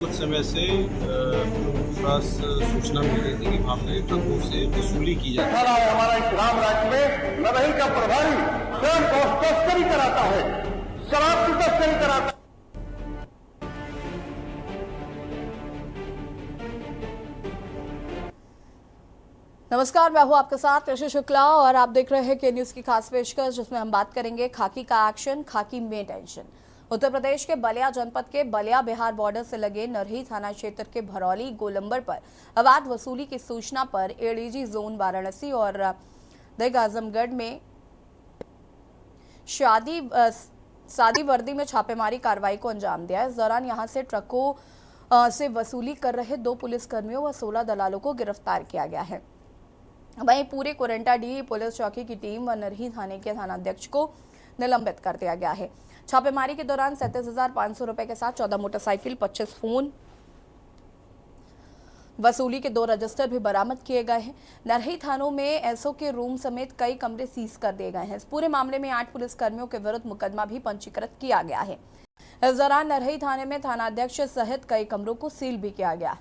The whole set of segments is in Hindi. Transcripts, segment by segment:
कुछ समय से हम लोगों के पास सूचना मिल रही थी कि वहाँ पे ट्रकों से वसूली की जाती है। हमारा इस राम राज्य में नरही का प्रभारी स्वयं को तस्करी कराता है, शराब की तस्करी कराता है। नमस्कार, मैं हूं आपके साथ ऋषि शुक्ला और आप देख रहे हैं के न्यूज की खास पेशकश, जिसमें हम बात करेंगे खाकी का एक्शन, खाकी में टेंशन। उत्तर प्रदेश के बलिया जनपद के बलिया बिहार बॉर्डर से लगे नरही थाना क्षेत्र के भरौली गोलंबर पर अवैध वसूली की सूचना पर एडीजी जोन वाराणसी और दिग आजमगढ़ में सादी वर्दी में छापेमारी कार्रवाई को अंजाम दिया। इस दौरान यहां से ट्रकों से वसूली कर रहे 2 पुलिसकर्मियों व 16 दलालों को गिरफ्तार किया गया है। वहीं पूरे कोरंटाडीह पुलिस चौकी की टीम व नरही थाने के थानाध्यक्ष को निलंबित कर दिया गया है। छापेमारी के दौरान 37,500 रुपए के साथ 14 मोटरसाइकिल, 25 फोन, वसूली के 2 रजिस्टर भी बरामद किए गए हैं। नरही थानों में एसओ के रूम समेत कई कमरे सीज कर दिए गए हैं। इस पूरे मामले में 8 पुलिसकर्मियों के विरुद्ध मुकदमा भी पंजीकृत किया गया है। इस दौरान नरही थाने में थानाध्यक्ष सहित कई कमरों को सील भी किया गया।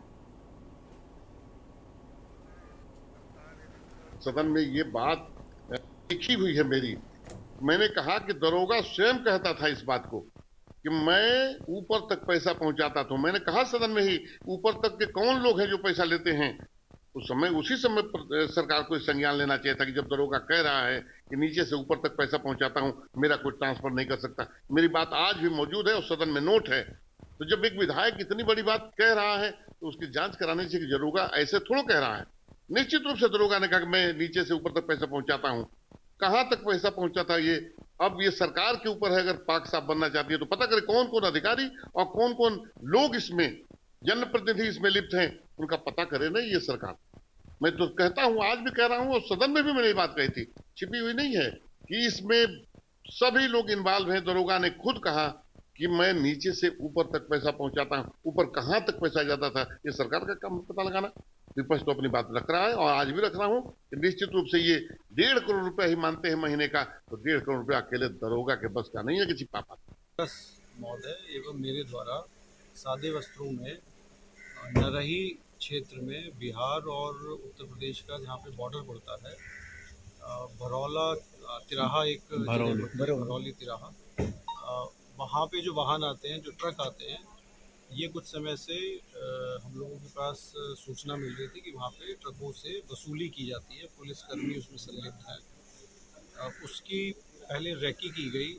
सदन में ये बात लिखी हुई है मेरी। मैंने कहा कि दरोगा स्वयं कहता था इस बात को कि मैं ऊपर तक पैसा पहुंचाता था। मैंने कहा सदन में ही, ऊपर तक के कौन लोग हैं जो पैसा लेते हैं। उसी समय सरकार को संज्ञान लेना चाहिए था कि जब दरोगा कह रहा है कि नीचे से ऊपर तक पैसा पहुंचाता हूं, मेरा कोई ट्रांसफर नहीं कर सकता। मेरी बात आज भी मौजूद है और सदन में नोट है। तो जब एक विधायक इतनी बड़ी बात कह रहा है तो उसकी जांच कराने से कि दरोगा ऐसे थोड़ा कह रहा है। निश्चित रूप से दरोगा ने कहा कि मैं नीचे से ऊपर तक पैसा पहुंचाता हूं। कहां तक पैसा पहुंचा था ये अब ये सरकार के ऊपर है। अगर पाक साफ बनना चाहती है तो पता करे कौन कौन अधिकारी और कौन कौन लोग इसमें, जनप्रतिनिधि इसमें लिप्त हैं, उनका पता करे ना ये सरकार। मैं तो कहता हूं, आज भी कह रहा हूं और सदन में भी मैंने ये बात कही थी, छिपी हुई नहीं है कि इसमें सभी लोग इन्वॉल्व हैं। दरोगा ने खुद कहा कि मैं नीचे से ऊपर तक पैसा पहुंचाता हूं। ऊपर कहां तक पैसा जाता था ये सरकार का काम पता लगाना। विपक्ष तो अपनी बात रख रहा है और आज भी रख रहा हूं कि निश्चित रूप से ये 1.5 करोड़ रुपया ही मानते हैं महीने का, तो 1.5 करोड़ रुपया अकेले दरोगा के बस का नहीं है कि छिपा पाता। महोदय एवं मेरे द्वारा सादे वस्त्रों में नरही क्षेत्र में बिहार और उत्तर प्रदेश का जहाँ पे बॉर्डर पड़ता है, भरौला तिराहा, एक भरौली तिराहा, वहाँ पे जो वाहन आते हैं, जो ट्रक आते हैं, ये कुछ समय से हम लोगों के पास सूचना मिल रही थी कि वहाँ पे ट्रकों से वसूली की जाती है, पुलिसकर्मी उसमें संलिप्त हैं। उसकी पहले रैकी की गई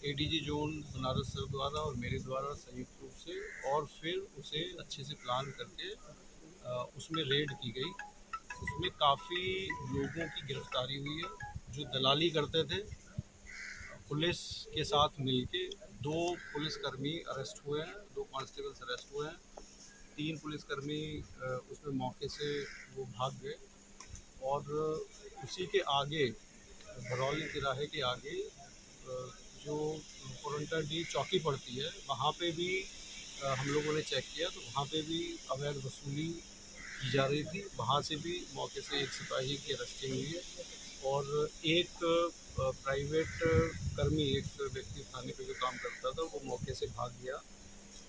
एडीजी जोन बनारस सर द्वारा और मेरे द्वारा संयुक्त रूप से, और फिर उसे अच्छे से प्लान करके उसमें रेड की गई। उसमें काफ़ी लोगों की गिरफ्तारी हुई है जो दलाली करते थे। पुलिस के साथ मिलके 2 पुलिसकर्मी अरेस्ट हुए हैं, 2 कांस्टेबल्स अरेस्ट हुए हैं। 3 पुलिसकर्मी उसमें मौके से वो भाग गए। और उसी के आगे, भरौली तिराहे के आगे जो कोरंटाडीह चौकी पड़ती है, वहाँ पे भी हम लोगों ने चेक किया तो वहाँ पे भी अवैध वसूली की जा रही थी। वहाँ से भी मौके से एक सिपाही की अरेस्टिंग हुई है और एक प्राइवेट कर्मी, एक व्यक्ति थाने पे जो काम करता था, वो मौके से भाग गया।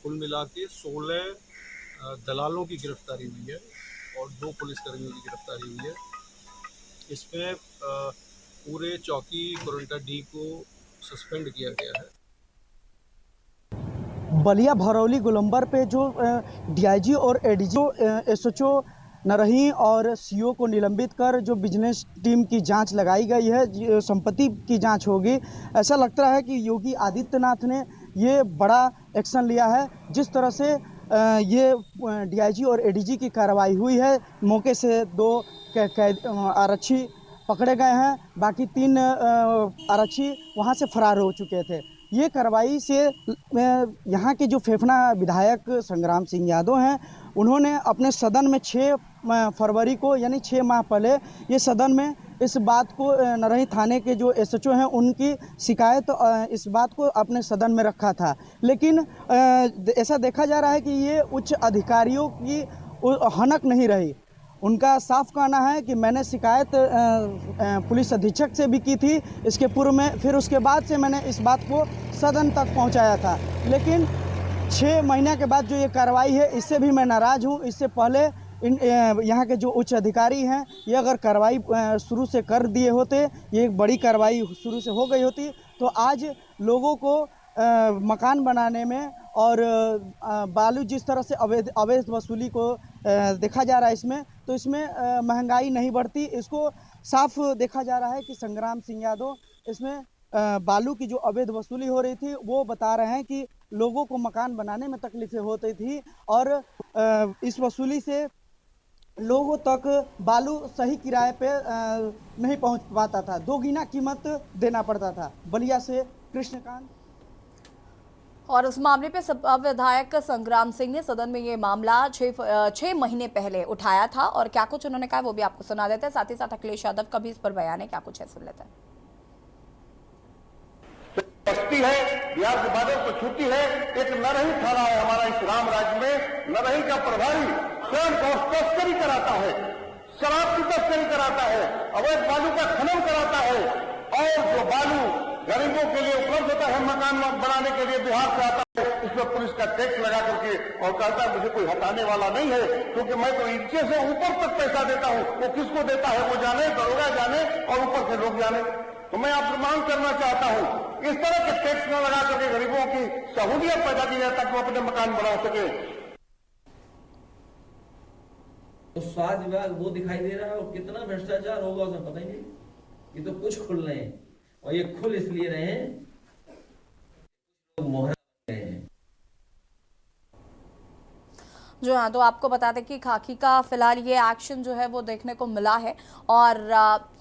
कुल मिला के 16 दलालों की गिरफ्तारी हुई है और 2 पुलिसकर्मियों की गिरफ्तारी हुई है। इसमें पूरे चौकी कोरंटाडीह को सस्पेंड किया गया है। बलिया भरौली गोलंबर पे जो डीआईजी और एडीजी एसएचओ नरही और सीओ को निलंबित कर जो बिजनेस टीम की जांच लगाई गई है, संपत्ति की जांच होगी। ऐसा लगता है कि योगी आदित्यनाथ ने ये बड़ा एक्शन लिया है। जिस तरह से ये डीआईजी और एडीजी की कार्रवाई हुई है, मौके से 2 आरक्षी पकड़े गए हैं, बाकी 3 आरक्षी वहाँ से फरार हो चुके थे। ये कार्रवाई से यहाँ के जो फेफना विधायक संग्राम सिंह यादव हैं, उन्होंने अपने सदन में 6 फरवरी को, यानी 6 माह पहले, ये सदन में इस बात को, नरही थाने के जो एसएचओ हैं उनकी शिकायत, इस बात को अपने सदन में रखा था। लेकिन ऐसा देखा जा रहा है कि ये उच्च अधिकारियों की हनक नहीं रही। उनका साफ कहना है कि मैंने शिकायत पुलिस अधीक्षक से भी की थी इसके पूर्व में, फिर उसके बाद से मैंने इस बात को सदन तक पहुंचाया था। लेकिन 6 महीने के बाद जो ये कार्रवाई है, इससे भी मैं नाराज़ हूँ। इससे पहले यहाँ के जो उच्च अधिकारी हैं, ये अगर कार्रवाई शुरू से कर दिए होते, ये एक बड़ी कार्रवाई शुरू से हो गई होती, तो आज लोगों को मकान बनाने में और बालू जिस तरह से अवैध वसूली को देखा जा रहा है इसमें, तो इसमें महंगाई नहीं बढ़ती। इसको साफ देखा जा रहा है कि संग्राम सिंह यादव इसमें बालू की जो अवैध वसूली हो रही थी, वो बता रहे हैं कि लोगों को मकान बनाने में तकलीफें होती थी और इस वसूली से लोगों तक बालू सही किराए पे नहीं पहुंच पाता था, दोगुना कीमत देना पड़ता था। बलिया से कृष्णकांत। और उस मामले पे सपा विधायक संग्राम सिंह ने सदन में ये मामला 6 महीने पहले उठाया था और क्या कुछ उन्होंने कहा वो भी आपको सुना देते हैं। साथ ही साथ अखिलेश यादव का भी इस पर बयान है, क्या कुछ है सुन लेते हैं। छुट्टी है, बिहार के बादल को छुट्टी है। एक नरही थाना है हमारा इस राम राज्य में। नरही का प्रभारी स्वयं तस्करी कराता है, शराब की तस्करी कराता है, अवैध बालू का खनन कराता है और जो बालू गरीबों के लिए उपलब्ध होता है मकान बनाने के लिए बिहार से आता है, इस पर पुलिस का टैक्स लगा करके और कहता है मुझे कोई हटाने वाला नहीं है, क्योंकि मैं तो नीचे से ऊपर तक पैसा देता हूं। वो किसको देता है वो जाने, दरोगा जाने और ऊपर से लोग जाने। तो मैं आपसे मांग करना चाहता हूं, इस तरह के टैक्स न लगा करके गरीबों की सहूलियत पैदा की जाए ताकि वो अपने मकान बना सके। तो स्वास्थ्य विभाग वो दिखाई दे रहा है और कितना भ्रष्टाचार होगा उसमें पता ही नहीं। ये तो कुछ खुल रहे हैं और ये खुल इसलिए रहे हैं लोग मोहरा रहे हैं। जो हाँ, तो आपको बता दें कि खाकी का फिलहाल ये एक्शन जो है वो देखने को मिला है और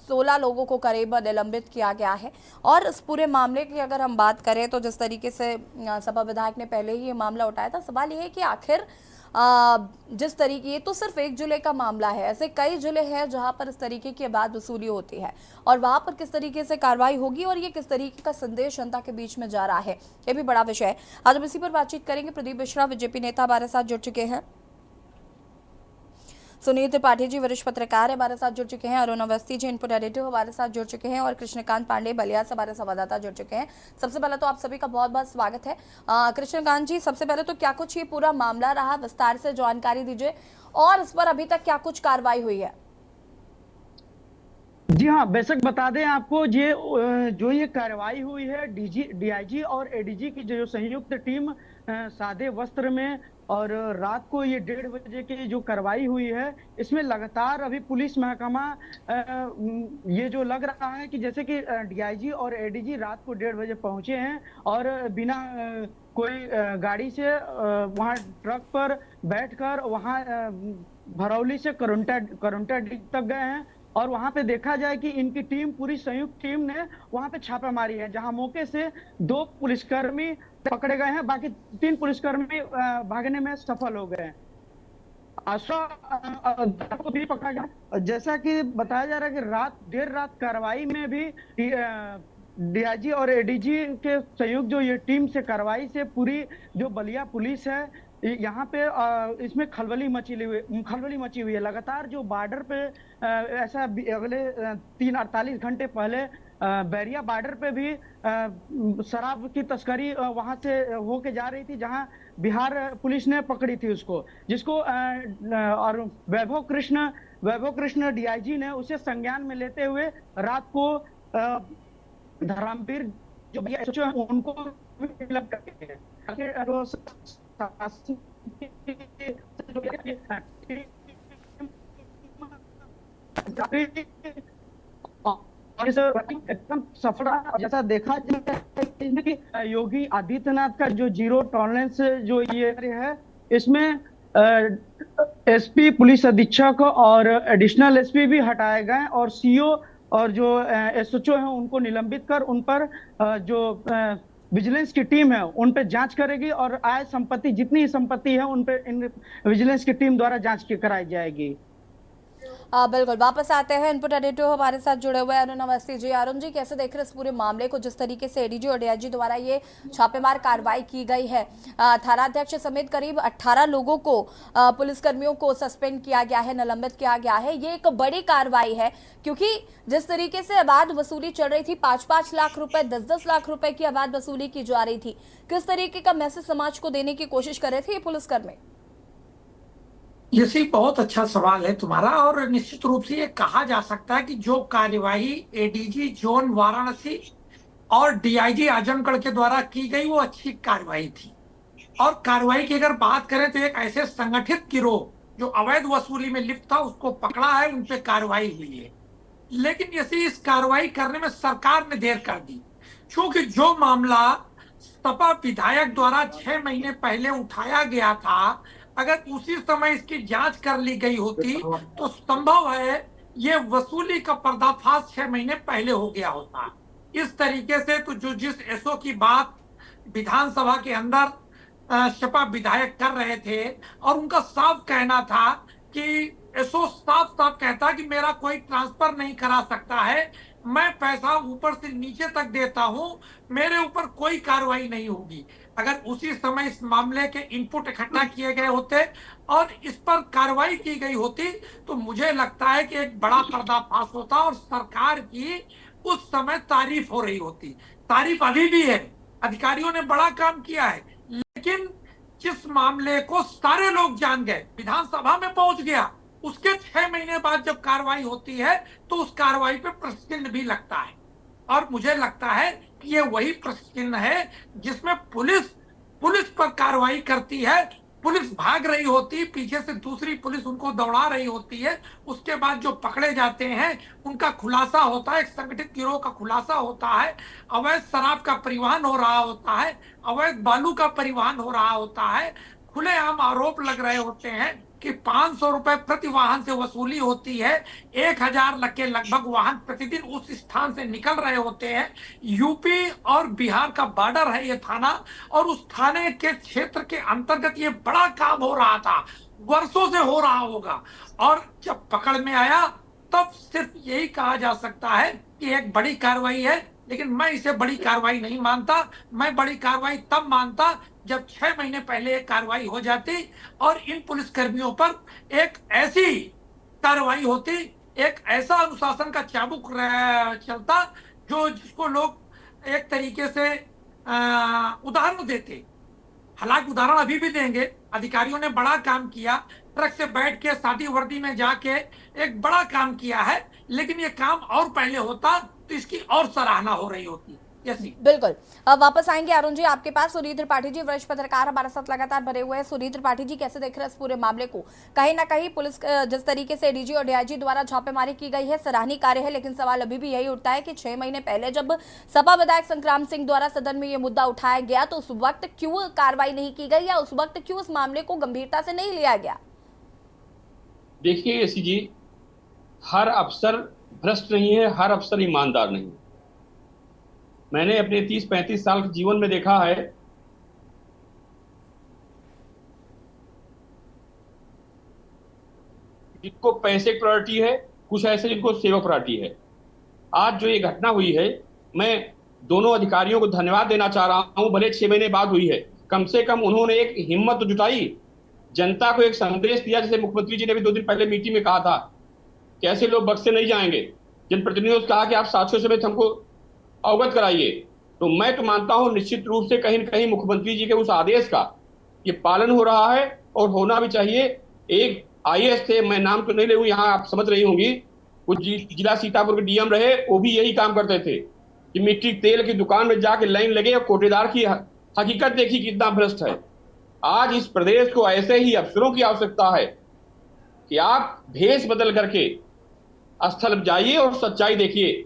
16 लोगों को करीब निलंबित किया गया है। और इस पूरे मामले की अगर हम बात करें तो जिस तरीके से सपा विधायक ने पहले ही ये मामला उठाया था, सवाल ये है कि आखिर जिस तरीके, ये तो सिर्फ 1 जिले का मामला है, ऐसे कई जिले हैं जहां पर इस तरीके की अवैध वसूली होती है और वहां पर किस तरीके से कार्रवाई होगी और ये किस तरीके का संदेश जनता के बीच में जा रहा है, ये भी बड़ा विषय है। आज हम इसी पर बातचीत करेंगे। प्रदीप मिश्रा बीजेपी नेता हमारे साथ जुड़ चुके हैं, सुनील त्रिपाठी जी वरिष्ठ पत्रकार हमारे साथ जुड़ चुके हैं, अरुण अवस्थी जी इनपुट एडिटर हमारे साथ जुड़ चुके हैं और कृष्णकांत पांडे बलिया से हमारे संवाददाता जुड़ चुके हैं। सबसे पहले तो आप सभी का बहुत बहुत स्वागत है। कृष्णकांत जी, सबसे पहले तो क्या कुछ ये पूरा मामला रहा, विस्तार से जानकारी दीजिए और इस पर अभी तक क्या कुछ कार्रवाई हुई है? जी हाँ, बेशक बता दें आपको, जो ये कार्रवाई हुई है, डीआईजी और एडीजी की जो संयुक्त टीम सादे वस्त्र में और रात को ये 1:30 बजे की जो कार्रवाई हुई है, इसमें लगातार अभी पुलिस महकमा ये जो लग रहा है कि जैसे कि डीआईजी और एडीजी रात को 1:30 बजे पहुंचे हैं और बिना कोई गाड़ी से वहां ट्रक पर बैठकर वहां भरौली से करुंटा तक गए हैं और वहां पे देखा जाए कि इनकी टीम, पूरी संयुक्त टीम ने वहां पे छापेमारी है, जहां मौके से 2 पुलिसकर्मी पकड़े गए हैं, बाकी 3 पुलिसकर्मी भागने में सफल हो गए हैं। को भी पकड़ा गया। जैसा कि बताया जा रहा है कि देर रात कार्रवाई में भी डीआईजी और एडीजी के संयुक्त जो ये टीम से कार्रवाई से पूरी जो बलिया पुलिस है यहाँ पे इसमें खलबली मची हुई है। लगातार जो बॉर्डर पे ऐसा अगले 48 घंटे पहले बैरिया बॉर्डर पे भी शराब की तस्करी वहां से होके जा रही थी, जहां बिहार पुलिस ने पकड़ी थी उसको, जिसको और वैभव कृष्ण डीआईजी ने उसे संज्ञान में लेते हुए रात को धर्मवीर जो उनको एकदम सफल जैसा देखा जाए कि योगी आदित्यनाथ का जो जीरो टॉलरेंस जो ये है, इसमें एसपी, पुलिस अधीक्षक और एडिशनल एसपी भी हटाए गए और सीओ और जो एसएचओ हैं उनको निलंबित कर उन पर जो विजिलेंस की टीम है उन पे जांच करेगी और आय संपत्ति, जितनी संपत्ति है उन पे इन विजिलेंस की टीम द्वारा जांच कराई जाएगी। बिल्कुल, वापस आते हैं इनपुट एडिटर हमारे साथ जुड़े हुए हैं अरुण अवस्थी जी। अरुण जी, कैसे देख रहे हैं इस पूरे मामले को, जिस तरीके से एडीजी और डीआईजी द्वारा ये छापेमार कार्रवाई की गई है, थानाध्यक्ष समेत करीब 18 लोगों को, पुलिसकर्मियों को सस्पेंड किया गया है, निलंबित किया गया है। ये एक बड़ी कार्रवाई है क्योंकि जिस तरीके से अवैध वसूली चल रही थी, 5-5 लाख रुपए, 10-10 लाख रुपए की अवैध वसूली की जा रही थी, किस तरीके का मैसेज समाज को देने की कोशिश कर रहे थे ये पुलिसकर्मी? ये बहुत अच्छा सवाल है तुम्हारा। और निश्चित रूप से ये कहा जा सकता है कि जो कार्यवाही एडीजी जोन वाराणसी और डीआईजी आजमगढ़ के द्वारा की गई वो अच्छी कार्रवाई थी। और कार्रवाई की अगर बात करें तो एक ऐसे संगठित गिरोह जो अवैध वसूली में लिप्त था उसको पकड़ा है, उन पे कार्रवाई हुई है। लेकिन जैसे इस कार्रवाई करने में सरकार ने देर कर दी, क्योंकि जो मामला सपा विधायक द्वारा 6 महीने पहले उठाया गया था, अगर उसी समय इसकी जांच कर ली गई होती तो संभव है ये वसूली का पर्दाफाश 6 महीने पहले हो गया होता। इस तरीके से तो जिस एसओ की बात विधानसभा के अंदर सपा विधायक कर रहे थे और उनका साफ कहना था कि एसओ साफ साफ कहता कि मेरा कोई ट्रांसफर नहीं करा सकता है, मैं पैसा ऊपर से नीचे तक देता हूं, मेरे ऊपर कोई कार्रवाई नहीं होगी। अगर उसी समय इस मामले के इनपुट इकट्ठा किए गए होते और इस पर कार्रवाई की गई होती तो मुझे लगता है कि एक बड़ा पर्दाफाश होता और सरकार की उस समय तारीफ हो रही होती। तारीफ अभी भी है, अधिकारियों ने बड़ा काम किया है, लेकिन जिस मामले को सारे लोग जान गए, विधानसभा में पहुंच गया, उसके 6 महीने बाद जब कार्रवाई होती है तो उस कार्रवाई पे प्रश्न चिन्ह भी लगता है। और मुझे लगता है कि ये वही प्रश्न चिन्ह है जिसमें पुलिस पर कार्रवाई करती है, पुलिस भाग रही होती है, पीछे से दूसरी पुलिस उनको दौड़ा रही होती है, उसके बाद जो पकड़े जाते हैं उनका खुलासा होता है, एक संगठित गिरोह का खुलासा होता है, अवैध शराब का परिवहन हो रहा होता है, अवैध बालू का परिवहन हो रहा होता है, खुलेआम आरोप लग रहे होते हैं कि 500 रुपए प्रति वाहन से वसूली होती है, 1000 के लगभग वाहन प्रतिदिन उस स्थान से निकल रहे होते हैं। यूपी और बिहार का बॉर्डर है ये थाना, और उस थाने के क्षेत्र के अंतर्गत ये बड़ा काम हो रहा था, वर्षों से हो रहा होगा। और जब पकड़ में आया तब सिर्फ यही कहा जा सकता है कि एक बड़ी कार्रवाई है, लेकिन मैं इसे बड़ी कार्रवाई नहीं मानता। मैं बड़ी कार्रवाई तब मानता जब 6 महीने पहले एक कार्रवाई हो जाती और इन पुलिसकर्मियों पर एक ऐसी कार्रवाई होती, एक ऐसा अनुशासन का चाबुक चलता जिसको लोग एक तरीके से उदाहरण देते। हालांकि उदाहरण अभी भी देंगे, अधिकारियों ने बड़ा काम किया, ट्रक से बैठ के सादी वर्दी में जाके एक बड़ा काम किया है, लेकिन ये काम और पहले होता तो इसकी और सराहना हो रही होती। बिल्कुल, अब वापस आएंगे अरुण जी आपके पास। सुनील त्रिपाठी जी वरिष्ठ पत्रकार हमारे साथ लगातार बने हुए हैं। सुनील त्रिपाठी जी, कैसे देख रहे हैं इस पूरे मामले को? कहीं ना कहीं पुलिस जिस तरीके से एडीजी और डीआईजी द्वारा छापेमारी की गई है, सराहनीय कार्य है, लेकिन सवाल अभी भी यही उठता है कि 6 महीने पहले जब सपा विधायक संग्राम सिंह द्वारा सदन में ये मुद्दा उठाया गया तो उस वक्त क्यों कार्रवाई नहीं की गई, या उस वक्त क्यों इस मामले को गंभीरता से नहीं लिया गया? देखिए एसी जी, हर अफसर भ्रष्ट नहीं है, हर अफसर ईमानदार नहीं। मैंने अपने 30-35 साल के जीवन में देखा है जिनको पैसे की प्रायोरिटी है, कुछ ऐसे जिनको सेवा प्रायोरिटी है। आज जो ये घटना हुई है, मैं दोनों अधिकारियों को धन्यवाद देना चाह रहा हूं, भले 6 महीने बाद हुई है, कम से कम उन्होंने एक हिम्मत जुटाई, जनता को एक संदेश दिया। जैसे मुख्यमंत्री जी ने भी 2 दिन पहले मीटिंग में कहा था कि ऐसे लोग बख्शे नहीं जाएंगे। जनप्रतिनिधियों से कहा कि आप साथियों समेत हमको अवगत कराइए। तो मैं तो मानता हूं निश्चित रूप से कहीं न कहीं मुख्यमंत्री जी के उस आदेश का ये पालन हो रहा है और होना भी चाहिए। एक आईएएस थे, मैं नाम तो नहीं ले रहा हूं, यहाँ आप समझ रही होंगी, कुछ जिला सीतापुर के डीएम रहे, वो भी यही काम करते थे कि मिट्टी तेल की दुकान में जाके लाइन लगे और कोटेदार की हकीकत देखी कितना भ्रष्ट है। आज इस प्रदेश को ऐसे ही अफसरों की आवश्यकता है कि आप भेष बदल करके स्थल जाइए और सच्चाई देखिए।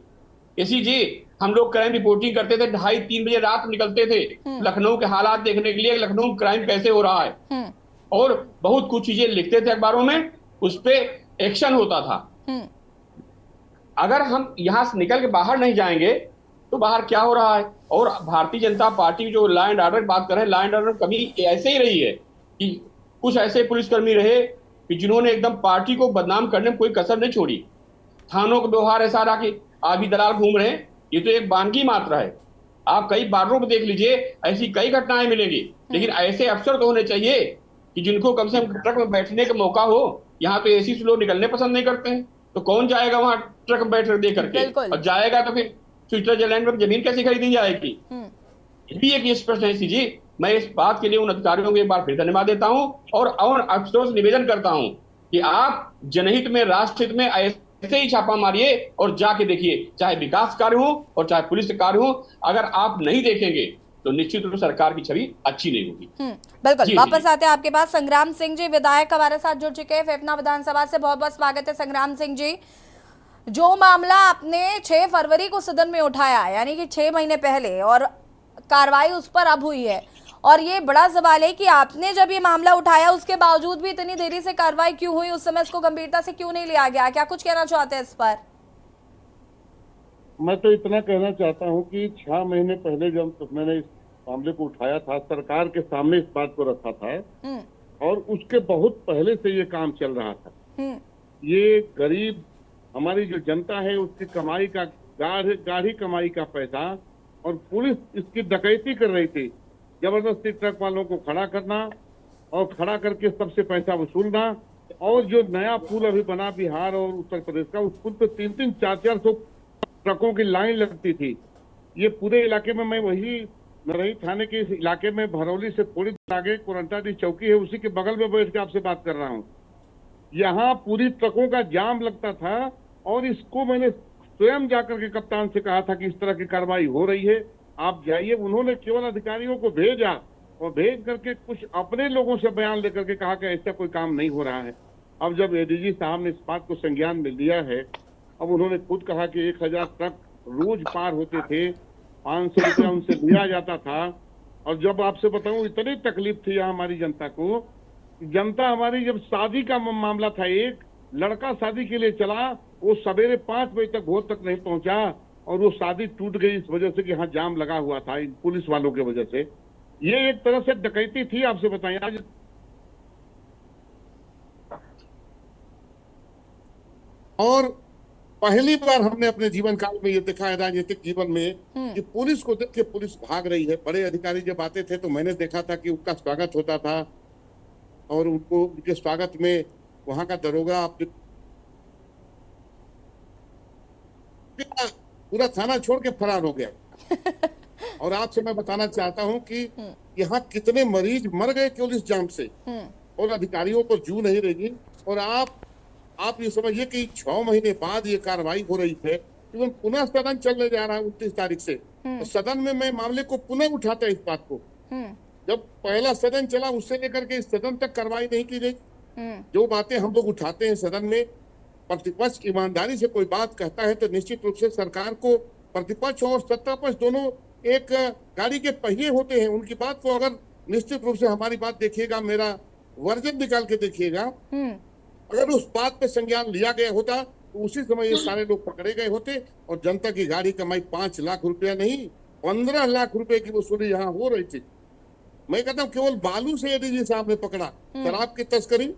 इसी जी, हम लोग क्राइम रिपोर्टिंग करते थे, 2:30-3 बजे रात में निकलते थे लखनऊ के हालात देखने के लिए, लखनऊ में क्राइम कैसे हो रहा है, और बहुत कुछ चीजें लिखते थे अखबारों में, उस पे एक्शन होता था। अगर हम यहाँ से निकल के बाहर नहीं जाएंगे तो बाहर क्या हो रहा है? और भारतीय जनता पार्टी जो लॉ एंड ऑर्डर की बात कर रहे हैं, लॉ एंड ऑर्डर कभी ऐसे ही रही है कि कुछ ऐसे पुलिसकर्मी रहे कि जिन्होंने एकदम पार्टी को बदनाम करने में कोई कसर नहीं छोड़ी। थानों का व्यवहार ऐसा रहा कि आगे दलाल घूम रहे हैं, ये तो एक वानगी मात्रा है। आप कई बारों में देख लीजिए, ऐसी कई घटनाएं मिलेंगी, लेकिन ऐसे अफसर तो होने चाहिए कि जिनको कम से कम ट्रक में बैठने का मौका हो। यहाँ तो एसी से लोग निकलने पसंद नहीं करते हैं, तो कौन जाएगा वहां ट्रक में बैठ दे करके, और जाएगा तो फिर स्विट्जरलैंड में जमीन कैसे खरीदी जाएगी। ये भी एक ये प्रश्न है जी। मैं इस बात के लिए उन अधिकारियों को एक बार फिर धन्यवाद देता हूं और अफसरों से निवेदन करता हूं कि आप जनहित में, राष्ट्रहित में ऐसे ही छापा मारिए और जाके देखिए, चाहे विकास कार्य हो और चाहे पुलिस कार्य हो। अगर आप नहीं देखेंगे तो निश्चित रूप से सरकार की छवि अच्छी नहीं होगी। बिल्कुल। वापस आते हैं आपके पास संग्राम सिंह जी, विधायक हमारे साथ जुड़ चुके हैं फेफना विधानसभा से। बहुत बहुत स्वागत है संग्राम सिंह जी। जो मामला आपने 6 फरवरी को सदन में उठाया, यानी कि 6 महीने पहले, और कार्रवाई उस पर अब हुई है, और ये बड़ा सवाल है कि आपने जब ये मामला उठाया उसके बावजूद भी इतनी देरी से कार्रवाई क्यों हुई, उस समय इसको गंभीरता से क्यों नहीं लिया गया? क्या कुछ कहना चाहते हैं इस पर? मैं तो इतना कहना चाहता हूं कि 6 महीने पहले जब मैंने इस मामले को उठाया था, सरकार के सामने इस बात को रखा था, और उसके बहुत पहले से ये काम चल रहा था। ये गरीब हमारी जो जनता है उसकी कमाई का गाढ़ी कमाई का पैसा, और पुलिस इसकी डकैती कर रही थी। जबरदस्ती ट्रक वालों को खड़ा करना और खड़ा करके सबसे पैसा वसूलना। और जो नया पुल अभी बना बिहार और उत्तर प्रदेश का, उस पुल पे 300 400 ट्रकों की लाइन लगती थी। ये पूरे इलाके में, मैं वही नरही थाने के इस इलाके में भरौली से थोड़ी दूर आगे कोरंटाडी चौकी है, उसी के बगल में बैठ के आपसे बात कर रहा हूँ। यहाँ पूरी ट्रकों का जाम लगता था, और इसको मैंने स्वयं जाकर के कप्तान से कहा था कि इस तरह की कार्रवाई हो रही है, आप जाइए। उन्होंने केवल अधिकारियों को भेजा, और भेज करके कुछ अपने लोगों से बयान लेकर के कहा कि ऐसा कोई काम नहीं हो रहा है। अब जब एडीजी साहब ने इस बात को संज्ञान में लिया है, अब उन्होंने खुद कहा कि 1000 ट्रक रोज पार होते थे, 500 रुपया उनसे लिया जाता था। और जब आपसे बताऊं, इतनी तकलीफ थी यहाँ हमारी जनता को। जनता हमारी, जब शादी का मामला था, एक लड़का शादी के लिए चला, वो सवेरे 5 बजे तक भोर तक नहीं पहुंचा, और वो शादी टूट गई इस वजह से कि यहाँ जाम लगा हुआ था इन पुलिस वालों की वजह से। ये एक तरह से डकैती थी, आपसे बताएं। आज और पहली बार हमने अपने जीवन काल में ये देखा है, राजनीतिक जीवन में, कि पुलिस को देख के पुलिस भाग रही है। बड़े अधिकारी जब आते थे तो मैंने देखा था कि उनका स्वागत होता था, और उनको उनके स्वागत में वहां का दरोगा पूरा थाना छोड़ के फरार हो गया। और आपसे मैं बताना चाहता हूं कि यहाँ कितने मरीज मर गए केवल इस जाम से, और अधिकारियों को जू नहीं रही। और आप ये समझिए कि 6 महीने बाद ये कार्रवाई हो रही है, तो पुनः सदन चलने जा रहा है 29 तारीख से। तो सदन में मैं मामले को पुनः उठाता इस बात को। जब पहला सदन चला, उससे लेकर के इस सदन तक कार्रवाई नहीं की गई। जो बातें हम लोग उठाते हैं सदन में, प्रतिपक्ष ईमानदारी से कोई बात कहता है तो निश्चित रूप से सरकार को, प्रतिपक्ष और सत्तापक्ष दोनों एक गाड़ी के पहिए होते हैं, उनकी बात को अगर निश्चित रूप से हमारी बात देखिएगा, मेरा वर्जन निकाल के देखिएगा, अगर उस बात पे संज्ञान लिया गया होता तो उसी समय ये सारे लोग पकड़े गए होते, और जनता की गाड़ी कमाई 5 लाख रुपया नहीं 15 लाख रुपए की वसूली यहाँ हो रही थी। मैं कहता हूँ केवल बालू से एडीजी साहब ने पकड़ा। शराब की तस्करी,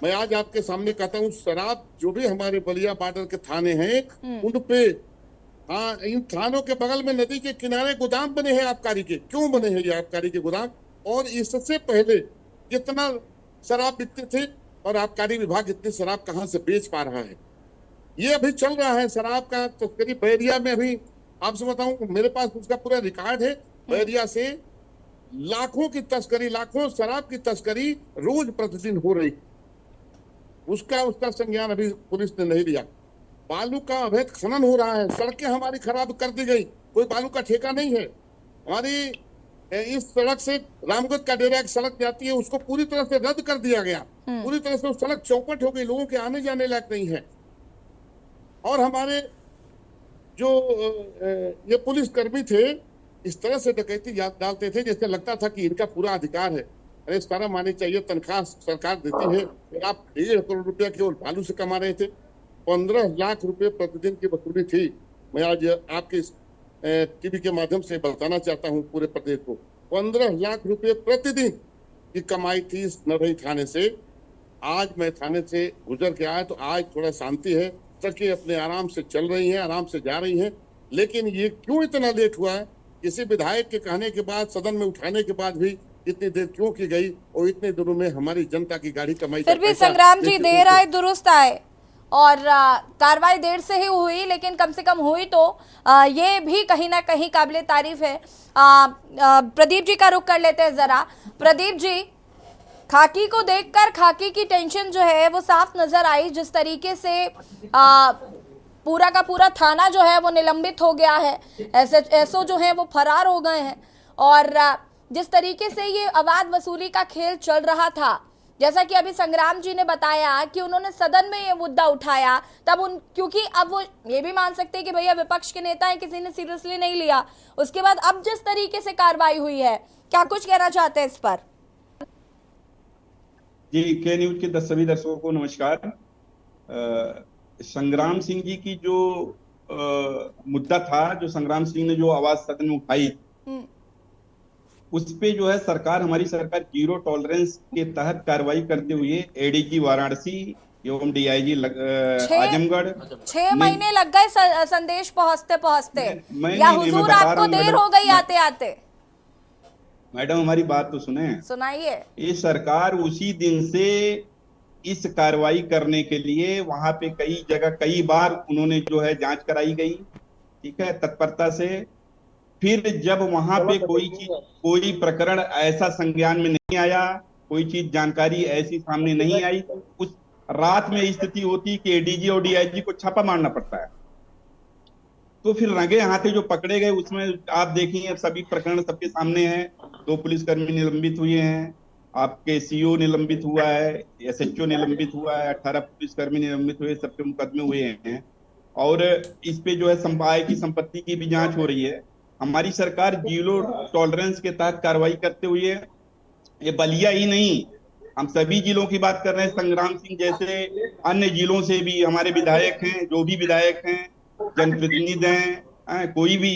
मैं आज आपके सामने कहता हूँ, शराब जो भी हमारे बलिया बॉर्डर के थाने हैं उन पे, हाँ, इन थानों के बगल में नदी के किनारे गोदाम बने हैं आबकारी के। क्यों बने हैं ये आबकारी के गोदाम? और इससे पहले कितना शराब बिकते थे, और आबकारी विभाग इतनी शराब कहाँ से बेच पा रहा है? ये अभी चल रहा है शराब का तस्करी। बैरिया में अभी आपसे बताऊं, मेरे पास उसका पूरा रिकॉर्ड है। बैरिया से लाखों की तस्करी, लाखों शराब की तस्करी रोज प्रतिदिन हो रही, उसका संज्ञान अभी पुलिस ने नहीं लिया। बालू का अवैध खनन हो रहा है, सड़कें हमारी खराब कर दी गई, कोई बालू का ठेका नहीं है। हमारी इस सड़क से रामगढ़ का डेरा एक सड़क जाती है, उसको पूरी तरह से रद्द कर दिया गया, पूरी तरह से सड़क चौपट हो गई, लोगों के आने जाने लायक नहीं है। और हमारे जो ये पुलिस कर्मी थे, इस तरह से डकैती डालते थे जैसे लगता था कि इनका पूरा अधिकार है। अरे शर्म आनी चाहिए, तनख्वाह सरकार देती है, आप 1.5 करोड़ रुपया केवल बालू से कमा रहे थे। 15 लाख रुपए प्रतिदिन की वसूली थी। मैं आज आपके टीवी के माध्यम से बताना चाहता हूं पूरे प्रदेश को, 15 लाख रुपए प्रतिदिन की कमाई थी इस नरही थाने से। आज मैं थाने से गुजर के आया तो आज थोड़ा शांति है, ट्रकें अपने आराम से चल रही हैं, आराम से जा रही हैं। लेकिन ये क्यों इतना लेट हुआ है? किसी विधायक के कहने के बाद, सदन में उठाने के बाद भी इतनी देर क्यों की गई? और इतने दिनों में हमारी जनता की गाड़ी कमाई फिर भी संग्राम जी देर आए दुरुस्त आए, और कार्रवाई देर से ही हुई, लेकिन कम से कम हुई तो ये भी कहीं ना कहीं काबिले तारीफ है। प्रदीप जी का रुख कर लेते हैं जरा। प्रदीप जी, खाकी को देखकर खाकी की टेंशन जो है वो साफ नजर आई, जिस तरीके से पूरा का पूरा थाना जो है वो निलंबित हो गया है, एसओ जो है वो फरार हो गए हैं, और जिस तरीके से ये अवैध वसूली का खेल चल रहा था, जैसा कि अभी संग्राम जी ने बताया कि उन्होंने सदन में ये मुद्दा उठाया, तब क्योंकि अब वो ये भी मान सकते हैं कि भैया विपक्ष के नेता हैं, किसी ने सीरियसली नहीं लिया। उसके बाद अब जिस तरीके से कार्रवाई हुई है, क्या कुछ कहना चाहते हैं इस पर? जी, के न्यूज के सभी दर्शकों को नमस्कार। संग्राम सिंह जी की जो मुद्दा था, जो संग्राम सिंह ने जो आवाज सदन में उठाई, उस पे जो है सरकार, हमारी सरकार जीरो टॉलरेंस के तहत कार्रवाई करते हुए एडीजी वाराणसी एवं डीआईजी आजमगढ़ 6 महीने लग गए संदेश पहुंचते पहुंचते, या हुजूर आपको देर हो गई आते आते? मैडम, हमारी बात तो सुनाइए। ये सरकार उसी दिन से इस कार्रवाई करने के लिए वहां पे कई जगह कई बार उन्होंने जो है जांच कराई गई, ठीक है, तत्परता से। फिर जब वहां पे कोई प्रकरण ऐसा संज्ञान में नहीं आया, कोई चीज जानकारी ऐसी सामने नहीं आई, उस रात में स्थिति होती कि एडीजी और डीआईजी को छापा मारना पड़ता है। तो फिर रंगे हाथे जो पकड़े गए, उसमें आप देखिए सभी प्रकरण सबके सामने हैं। 2 पुलिसकर्मी निलंबित हुए हैं, आपके सीओ निलंबित हुआ है, एसएचओ निलंबित हुआ है, 18 पुलिसकर्मी निलंबित हुए, सबके मुकदमे हुए हैं। और इस पे जो है संपाय की संपत्ति की भी जांच हो रही है। हमारी सरकार जीरो टॉलरेंस के तहत कार्रवाई करते हुए, ये बलिया ही नहीं, हम सभी जिलों की बात कर रहे हैं, संग्राम सिंह जैसे अन्य जिलों से भी हमारे विधायक हैं, जो भी विधायक हैं, जनप्रतिनिधि हैं, कोई भी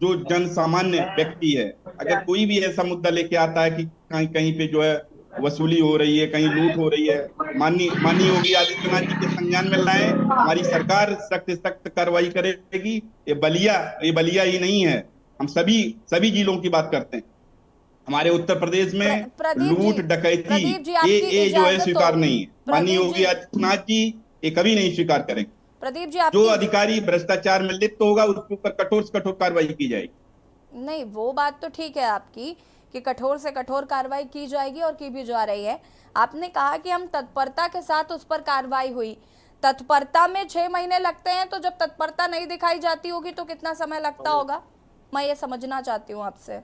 जो जन सामान्य व्यक्ति है, अगर कोई भी ऐसा मुद्दा लेके आता है कि कहीं कहीं पे जो है वसूली हो रही है, कहीं लूट हो रही है, माननीय योगी आदित्यनाथ जी के संज्ञान में लाए, हमारी सरकार सख्त कार्रवाई करेगी। ये बलिया ही नहीं है, हम सभी जिलों की बात करते हैं। हमारे उत्तर प्रदेश में लूट डकैती ये जो है स्वीकार नहीं है। माननीय योगी आदित्यनाथ जी ये कभी नहीं स्वीकार करेंगे। प्रदीप जी, जो अधिकारी भ्रष्टाचार में लिप्त होगा उसके ऊपर कठोर से कठोर कार्रवाई की जाएगी। नहीं, वो बात तो ठीक है आपकी कि कठोर से कठोर कार्रवाई की जाएगी, और की भी जा रही है। आपने कहा कि हम तत्परता के साथ उस पर कार्रवाई हुई। तत्परता में 6 महीने लगते हैं, तो जब तत्परता नहीं दिखाई जाती होगी तो कितना समय लगता होगा? मैं ये समझना चाहती हूँ आपसे।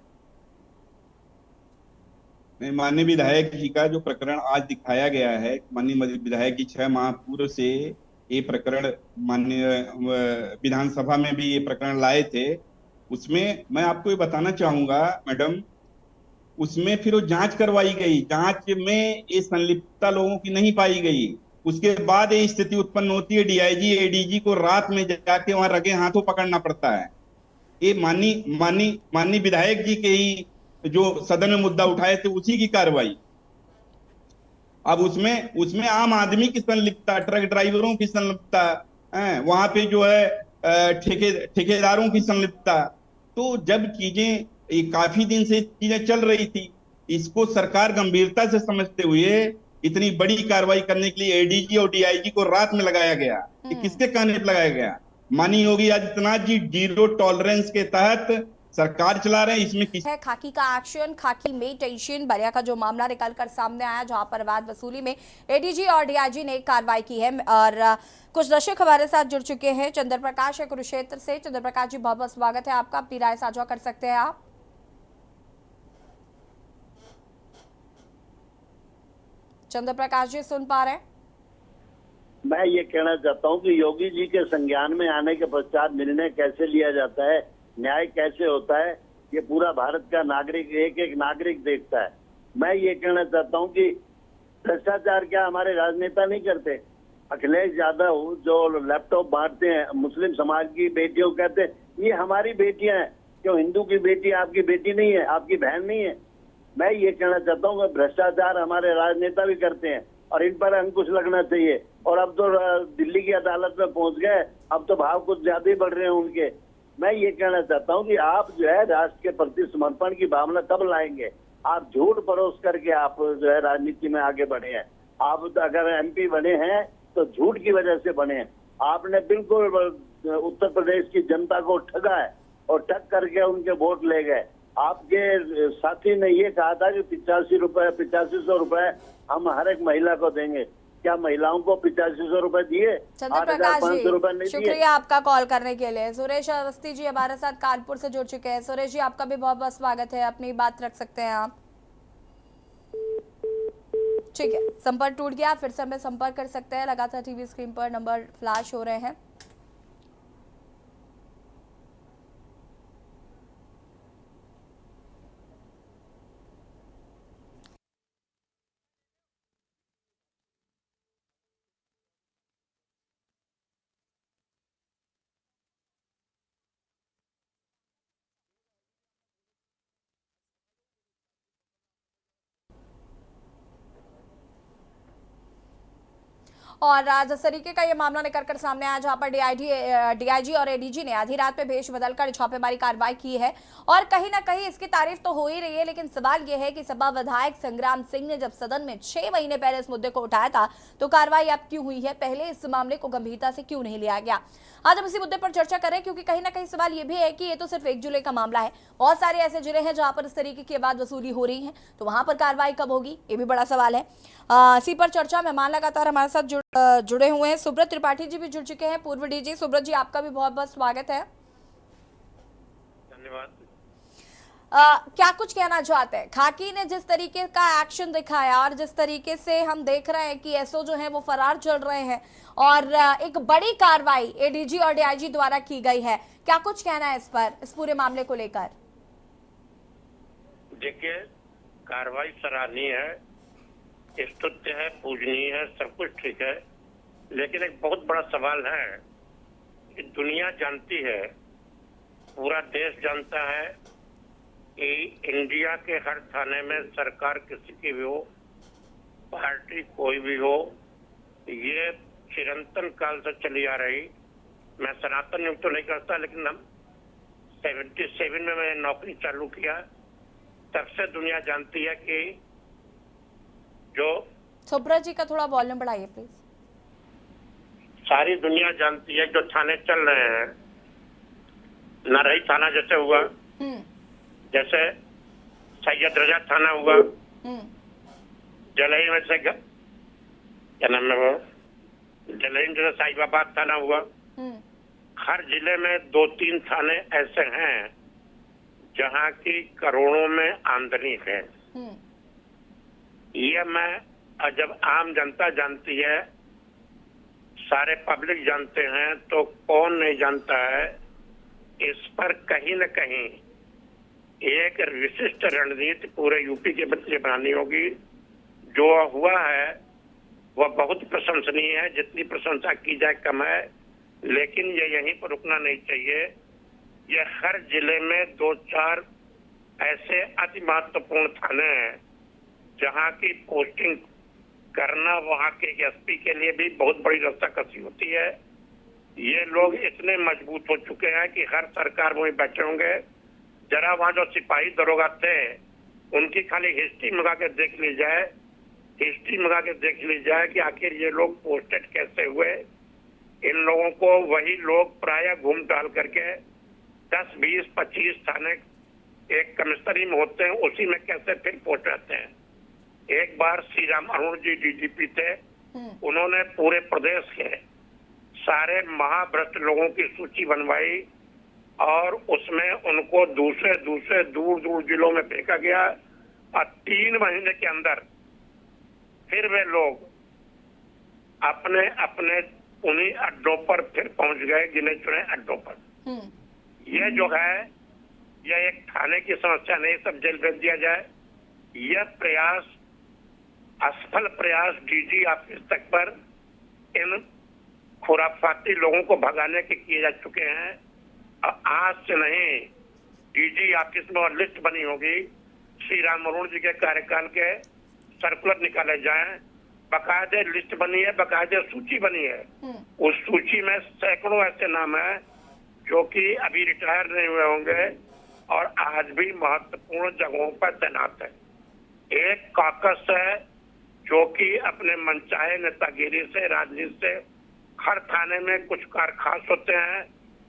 माननीय विधायक जी का जो प्रकरण आज दिखाया गया है, माननीय विधायक जी 6 माह पूर्व से ये प्रकरण माननीय विधानसभा में भी ये प्रकरण लाए थे। उसमें मैं आपको ये बताना चाहूंगा मैडम, उसमें फिर वो जांच करवाई गई, जांच में ये संलिप्तता लोगों की नहीं पाई गई। उसके बाद ये स्थिति उत्पन्न होती है, डीआईजी एडीजी को रात में जाके वहां रगे हाथों पकड़ना पड़ता है। ये माननीय विधायक जी के ही जो सदन में मुद्दा उठाए थे उसी की कार्रवाई। अब उसमें आम आदमी की संलिप्तता, ट्रक ड्राइवरों की संलिप्तता, वहां पे जो है ठेकेदारों की संलिप्तता। तो जब चीजें काफी दिन से चीजें चल रही थी, इसको सरकार गंभीरता से समझते हुए इतनी बड़ी कार्रवाई करने के लिए एडीजी और डीआईजी को रात में लगाया गया। किसके कहने पर लगाया गया? माननीय योगी आदित्यनाथ जी जीरो टॉलरेंस के तहत सरकार चला रहे हैं। इसमें है खाकी का एक्शन, खाकी में टेंशन। बलिया का जो मामला निकल कर सामने आया, जहां पर अवैध वसूली में एडीजी और डीआईजी ने कार्रवाई की है, और कुछ दर्शक हमारे साथ जुड़ चुके हैं। चंद्र प्रकाश है कुरुक्षेत्र से। चंद्र प्रकाश जी, बहुत बहुत स्वागत है आपका, अपनी राय साझा कर सकते हैं आप। चंद्र प्रकाश जी, सुन पा रहे हैं? मैं ये कहना चाहता हूँ कि योगी जी के संज्ञान में आने के पश्चात निर्णय कैसे लिया जाता है, न्याय कैसे होता है, ये पूरा भारत का नागरिक, एक नागरिक देखता है। मैं ये कहना चाहता हूँ कि भ्रष्टाचार क्या हमारे राजनेता नहीं करते? अखिलेश यादव जो लैपटॉप बांटते हैं मुस्लिम समाज की बेटियों, कहते हैं ये हमारी बेटियां हैं। क्यों हिंदू की बेटी आपकी बेटी नहीं है, आपकी बहन नहीं है? मैं ये कहना चाहता हूँ कि भ्रष्टाचार हमारे राजनेता भी करते हैं। और इन पर अंकुश लगना चाहिए। और अब तो दिल्ली की अदालत में पहुंच गए, अब तो भाव कुछ ज्यादा ही बढ़ रहे हैं उनके। मैं ये कहना चाहता हूं कि आप जो है राष्ट्र के प्रति समर्पण की भावना कब लाएंगे? आप झूठ परोस करके आप जो है राजनीति में आगे बढ़े हैं। आप अगर MP बने हैं तो झूठ की वजह से बने हैं। आपने बिल्कुल उत्तर प्रदेश की जनता को ठगा है और ठग करके उनके वोट ले गए। आपके साथी ने ये कहा था कि 8500 रुपए हम हर एक महिला को देंगे। क्या महिलाओं को 8500 रुपए दिए? चंद्रप्रकाश 8500 रुपए नहीं जी, दिए? शुक्रिया आपका कॉल करने के लिए। सुरेश अवस्थी जी हमारे साथ कानपुर से जुड़ चुके हैं। सुरेश जी, आपका भी बहुत बहुत स्वागत है, अपनी बात रख सकते हैं आप। ठीक है, संपर्क टूट गया, फिर से हमें संपर्क कर सकते हैं। लगातार टीवी स्क्रीन पर नंबर फ्लैश हो रहे हैं। और जिस तरीके का ये मामला निकल कर सामने आया, जहां पर डीआईजी और एडीजी ने आधी रात में भेष बदलकर छापेमारी कार्रवाई की है और कहीं ना कहीं इसकी तारीफ तो हो ही रही है, लेकिन सवाल यह है कि सपा विधायक संग्राम सिंह ने जब सदन में 6 महीने पहले इस मुद्दे को उठाया था तो कार्रवाई अब क्यों हुई है? पहले इस मामले को गंभीरता से क्यों नहीं लिया गया? आज हम इसी मुद्दे पर चर्चा करें, क्योंकि कहीं ना कहीं सवाल ये भी है कि ये तो सिर्फ एक जिले का मामला है। बहुत सारे ऐसे जिले हैं जहां पर इस तरीके की आवाज वसूली हो रही है, तो वहां पर कार्रवाई कब होगी, ये भी बड़ा सवाल है। इसी पर चर्चा मेहमान लगातार हमारे साथ जुड़े हुए हैं। सुब्रत त्रिपाठी जी भी जुड़ चुके हैं, पूर्व डीजी। सुब्रत जी, आपका भी बहुत बहुत स्वागत है। धन्यवाद। क्या कुछ कहना चाहते हैं? खाकी ने जिस तरीके का एक्शन दिखाया और जिस तरीके से हम देख रहे हैं कि एसओ जो है वो फरार चल रहे हैं और एक बड़ी कार्रवाई एडीजी और डीआईजी द्वारा की गई है, क्या कुछ कहना है इस पर, इस पूरे मामले को लेकर? देखिए, कार्रवाई सराहनीय है, स्तुत्य है, पूजनीय है, सब कुछ ठीक है, लेकिन एक बहुत बड़ा सवाल है कि दुनिया जानती है, पूरा देश जानता है कि इंडिया के हर थाने में सरकार किसी की भी हो, पार्टी कोई भी हो, ये चिरंतन काल से चली आ रही। मैं सनातन युग तो नहीं करता, लेकिन हम 77 में मैंने नौकरी चालू किया, तब से दुनिया जानती है कि जो सुब्रत जी का थोड़ा वॉल्यूम बढ़ाइए प्लीज। सारी दुनिया जानती है जो थाने चल रहे हैं, नरही थाना जैसे हुआ, जैसे सैयद रजा थाना हुआ, जलई में से क्या नाम है वो, जलई में जैसे साहिबाबाद थाना हुआ। हर जिले में 2-3 थाने ऐसे हैं जहाँ की करोड़ों में आमदनी है। ये मैं जब आम जनता जानती है, सारे पब्लिक जानते हैं, तो कौन नहीं जानता है? इस पर कहीं न कहीं एक विशिष्ट रणनीति पूरे यूपी के बच्चे बनानी होगी। जो हुआ है वह बहुत प्रशंसनीय है, जितनी प्रशंसा की जाए कम है, लेकिन ये यहीं पर रुकना नहीं चाहिए। ये हर जिले में 2-4 ऐसे अति महत्वपूर्ण थाने हैं जहाँ की पोस्टिंग करना वहाँ के एसपी के लिए भी बहुत बड़ी रस्साकसी होती है। ये लोग इतने मजबूत हो चुके हैं कि हर सरकार वहीं बैठे होंगे। जरा वहाँ जो सिपाही दरोगा थे, उनकी खाली हिस्ट्री मंगा के देख ली जाए, कि आखिर ये लोग पोस्टेड कैसे हुए। इन लोगों को वही लोग प्राय घूम डाल करके 10, 20, 25 थाने एक कमिश्नरी में होते हैं, उसी में कैसे फिर पोस्ट रहते हैं। एक बार श्री राम अरुण जी डीजीपी थे, उन्होंने पूरे प्रदेश के सारे महाभ्रष्ट लोगों की सूची बनवाई और उसमें उनको दूसरे दूर दूर जिलों में फेंका गया और 3 महीने के अंदर फिर वे लोग अपने अपने उन्हीं अड्डों पर फिर पहुंच गए, गिने चुने अड्डों पर। यह जो है, यह एक थाने की समस्या नहीं, सब जेल भेज दिया जाए। यह प्रयास, असफल प्रयास डीजी ऑफिस तक पर इन खुराफाती लोगों को भगाने के किए जा चुके हैं। और आज से नहीं, डीजी ऑफिस में और लिस्ट बनी होगी, श्री राम अरुण जी के कार्यकाल के सर्कुलर निकाले जाएं बाकायदे लिस्ट बनी है, बाकायदे सूची बनी है। उस सूची में सैकड़ों ऐसे नाम है जो कि अभी रिटायर नहीं हुए होंगे और आज भी महत्वपूर्ण जगहों पर तैनात है। एक कॉकस है जो कि अपने मनचाहे नेतागिरी से, राजनीति से, हर थाने में कुछ कारखास होते हैं।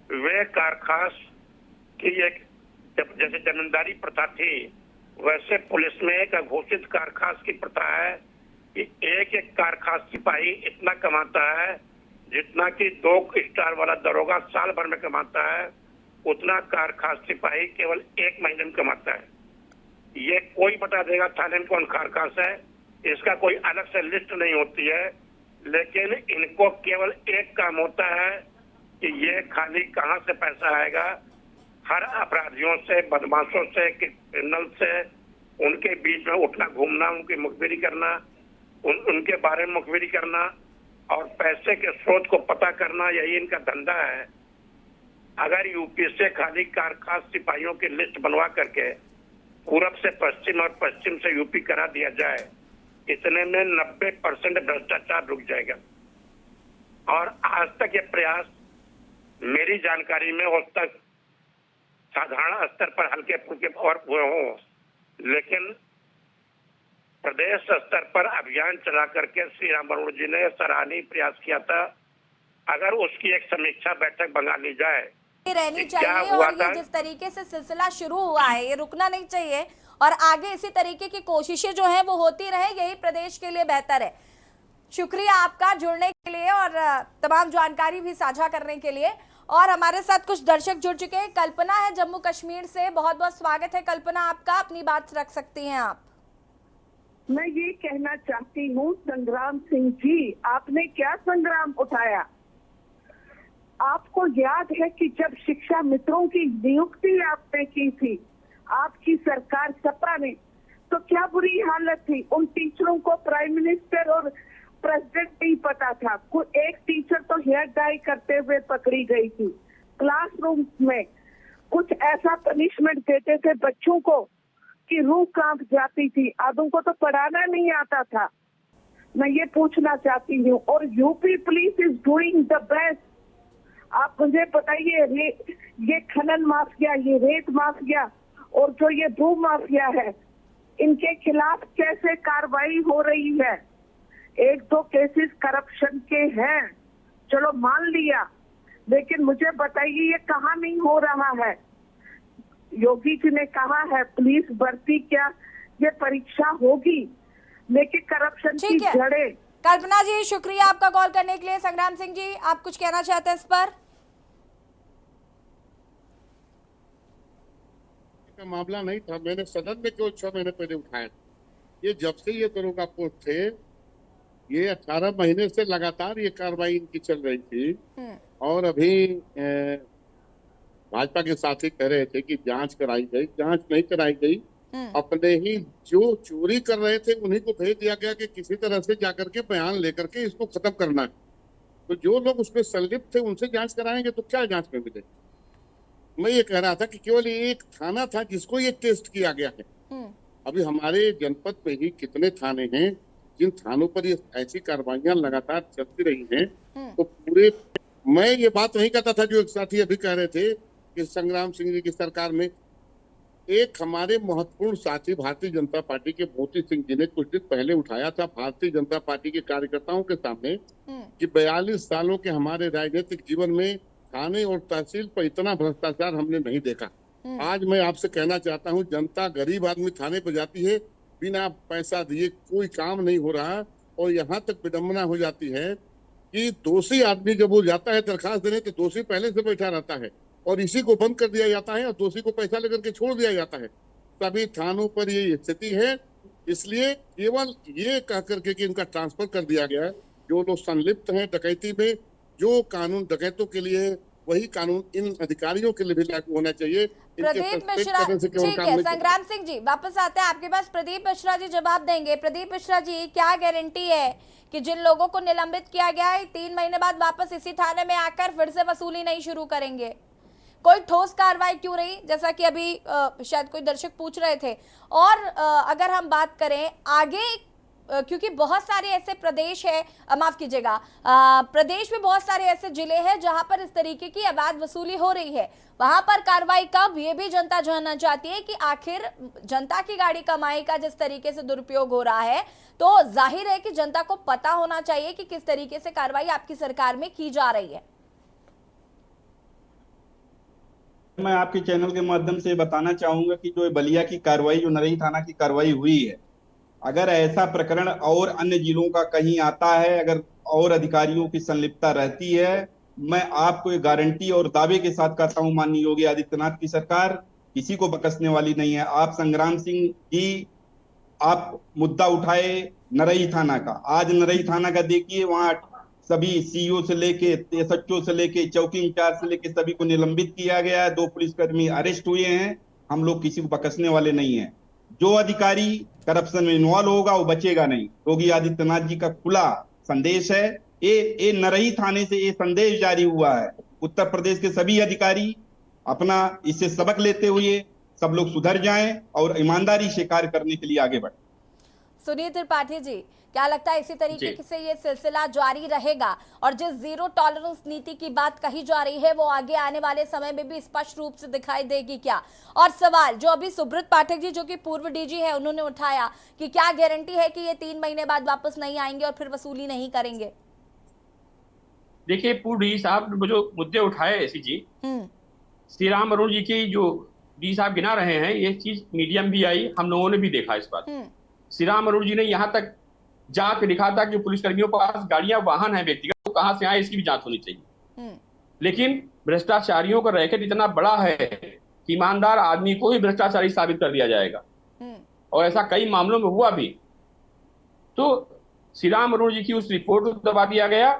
वे कारखास की एक जैसे जमींदारी प्रथा थी, वैसे पुलिस में एक अघोषित कारखास की प्रथा है कि एक एक कारखास सिपाही इतना कमाता है जितना कि 2 स्टार वाला दरोगा साल भर में कमाता है, उतना कारखास सिपाही केवल 1 महीने में कमाता है। ये कोई बता देगा थाने में कौन कारखास है, इसका कोई अलग से लिस्ट नहीं होती है, लेकिन इनको केवल एक काम होता है कि ये खाली कहाँ से पैसा आएगा, हर अपराधियों से, बदमाशों से, क्रिमिनल से उनके बीच में उठना घूमना, उनकी मुखबिरी करना, उनके बारे में मुखबिरी करना और पैसे के स्रोत को पता करना, यही इनका धंधा है। अगर यूपी से खाली कारखास सिपाहियों की लिस्ट बनवा करके पूरब से पश्चिम और पश्चिम से यूपी करा दिया जाए, इतने में 90% भ्रष्टाचार रुक जाएगा। और आज तक ये प्रयास मेरी जानकारी में उस तक साधारण स्तर पर हल्के फुल्के और हुए हों, लेकिन प्रदेश स्तर पर अभियान चला करके श्री राम वरुण जी ने सराहनीय प्रयास किया था। अगर उसकी एक समीक्षा बैठक बना ली जाए रहनी चाहिए और ये जिस तरीके से सिलसिला शुरू हुआ है ये रुकना नहीं चाहिए और आगे इसी तरीके की कोशिशें जो हैं वो होती रहे, यही प्रदेश के लिए बेहतर है। शुक्रिया आपका जुड़ने के लिए और तमाम जानकारी भी साझा करने के लिए। और हमारे साथ कुछ दर्शक जुड़ चुके हैं। कल्पना है जम्मू कश्मीर से, बहुत बहुत स्वागत है कल्पना आपका, अपनी बात रख सकती हैं आप। मैं ये कहना चाहती हूँ संग्राम सिंह जी, आपने क्या संग्राम उठाया? आपको याद है कि जब शिक्षा मित्रों की नियुक्ति आपने की थी, आपकी सरकार सपा ने, तो क्या बुरी हालत थी। उन टीचरों को प्राइम मिनिस्टर और प्रेसिडेंट नहीं पता था। एक टीचर तो हेयर डाई करते हुए पकड़ी गई थी। क्लासरूम में कुछ ऐसा पनिशमेंट देते थे बच्चों को कि रूह कांप जाती थी। आधों को तो पढ़ाना नहीं आता था। मैं ये पूछना चाहती हूँ, और UP police is doing the best. आप मुझे बताइए, ये खनन माफिया, ये रेत माफिया और जो ये भू माफिया है, इनके खिलाफ कैसे कार्रवाई हो रही है? 1-2 केसेस करप्शन के हैं, चलो मान लिया, लेकिन मुझे बताइए ये कहाँ नहीं हो रहा है? योगी जी ने कहा है पुलिस भर्ती क्या ये परीक्षा होगी, लेकिन करप्शन की जड़ें। कल्पना जी शुक्रिया आपका कॉल करने के लिए। संग्राम सिंह जी आप कुछ कहना चाहते हैं इस पर? मामला नहीं था, मैंने सदन में केवल 6 महीने पहले उठाया। ये जब से ये दरोगा पोस्ट थे, ये 18 महीने से लगातार ये कार्रवाई इनकी चल रही थी। और अभी भाजपा के साथी कह रहे थे कि जांच कराई गई, जांच नहीं कराई गई। अपने ही जो चोरी कर रहे थे उन्हीं को भेज दिया गया कि किसी तरह से जाकर के बयान लेकर के इसको खत्म करना है। तो जो लोग उसमें संलिप्त थे उनसे जांच कराएंगे तो क्या जांच में मिले? मैं ये कह रहा था कि केवल एक थाना था जिसको ये टेस्ट किया गया है। अभी हमारे जनपद में ही कितने थाने हैं जिन थानों पर ये ऐसी कार्रवाइयां लगातार चलती रही हैं। तो पूरे, मैं ये बात नहीं कहता था जो एक साथी अभी कह रहे थे कि संग्राम सिंह जी की सरकार में, एक हमारे महत्वपूर्ण साथी भारतीय जनता पार्टी के मोती सिंह जी ने कुछ दिन पहले उठाया था भारतीय जनता पार्टी के कार्यकर्ताओं के सामने कि 42 सालों के हमारे राजनीतिक जीवन में थाने और तहसील पर इतना भ्रष्टाचार हमने नहीं देखा। आज मैं आपसे कहना चाहता हूं, जनता, गरीब आदमी थाने पर जाती है, बिना पैसा दिए कोई काम नहीं हो रहा। और यहाँ तक विडम्बना हो जाती है कि दोषी आदमी जब वो जाता है दरखास्त देने तो दोषी पहले से बैठा रहता है और इसी को बंद कर दिया जाता है और दोषी को पैसा लेकर के छोड़ दिया जाता है। सभी थानों पर ये स्थिति है। इसलिए केवल ये कह करके कि इनका ट्रांसफर कर दिया गया है। जो लोग संलिप्त हैं डकैती में, जो कानून डकैतों के लिए वही कानून इन अधिकारियों के लिए भी लागू होना चाहिए। प्रदीप मिश्रा, ठीक है संग्राम सिंह जी वापस आते हैं आपके पास। प्रदीप मिश्रा जी जवाब देंगे। प्रदीप मिश्रा जी, क्या गारंटी है कि जिन लोगों को निलंबित किया गया है 3 महीने बाद वापस इसी थाने में आकर फिर से वसूली नहीं शुरू करेंगे? कोई ठोस कार्रवाई क्यों रही, जैसा कि अभी शायद कोई दर्शक पूछ रहे थे। और अगर हम बात करें आगे क्योंकि बहुत सारे ऐसे प्रदेश है, माफ कीजिएगा, प्रदेश में बहुत सारे ऐसे जिले हैं जहां पर इस तरीके की अवैध वसूली हो रही है। वहां पर कार्रवाई कब, ये भी जनता जानना चाहती है कि आखिर जनता की गाड़ी कमाई का जिस तरीके से दुरुपयोग हो रहा है, तो जाहिर है कि जनता को पता होना चाहिए कि किस तरीके से कार्रवाई आपकी सरकार में की जा रही है। मैं आपके चैनल के माध्यम से बताना चाहूंगा कि जो बलिया की कार्रवाई, जो नरही थाना की कार्रवाई हुई है, अगर ऐसा प्रकरण और अन्य जिलों का कहीं आता है, अगर और अधिकारियों की संलिप्तता रहती है, मैं आपको एक गारंटी और दावे के साथ कहता हूं, माननीय योगी आदित्यनाथ की सरकार किसी को बख्शने वाली नहीं है। आप संग्राम सिंह जी, आप मुद्दा उठाए नरही थाना का, आज नरही थाना का देखिए, वहां सभी सीईओ से लेके एसएचओ से लेके चौकी इंचार्ज से लेके सभी को निलंबित किया गया है। 2 पुलिसकर्मी अरेस्ट हुए हैं। हम लोग किसी को बख्शने वाले नहीं हैं। जो अधिकारी करप्शन में इन्वॉल्व होगा वो बचेगा नहीं। योगी आदित्यनाथ जी का खुला संदेश है। ये नरही थाने से ये संदेश जारी हुआ है। उत्तर प्रदेश के सभी अधिकारी अपना इससे सबक लेते हुए सब लोग सुधर जाएं और ईमानदारी से कार्य करने के लिए आगे बढ़ें। सुनील त्रिपाठी जी, क्या लगता है इसी तरीके से ये सिलसिला जारी रहेगा और जिस जीरो टॉलरेंस नीति की बात कही जा रही है वो आगे आने वाले समय में भी स्पष्ट रूप से दिखाई देगी क्या? और सवाल जो अभी सुब्रत पाठक जी, जो कि पूर्व डीजी है, उन्होंने उठाया कि क्या गारंटी है कि ये 3 महीने बाद वापस नहीं आएंगे और फिर वसूली नहीं करेंगे? देखिए, पूर्व डीजी साहब जो मुद्दे उठाए ऐसी जी, श्री राम अरुण जी की जो डीजी साहब गिना रहे हैं, ये चीज मीडिया में भी आई, हम लोगों ने भी देखा इस बात। श्री राम अरुण जी ने यहाँ तक जांच के लिखा था कि पुलिसकर्मियों के पास गाड़ियां, वाहन है व्यक्तिगत, तो कहां से आए इसकी भी जांच होनी चाहिए। लेकिन भ्रष्टाचारियों का रैकेट इतना बड़ा है कि ईमानदार आदमी को ही भ्रष्टाचारी साबित कर दिया जाएगा, और ऐसा कई मामलों में हुआ भी। तो श्री राम अरुण जी की उस रिपोर्ट को दबा दिया गया,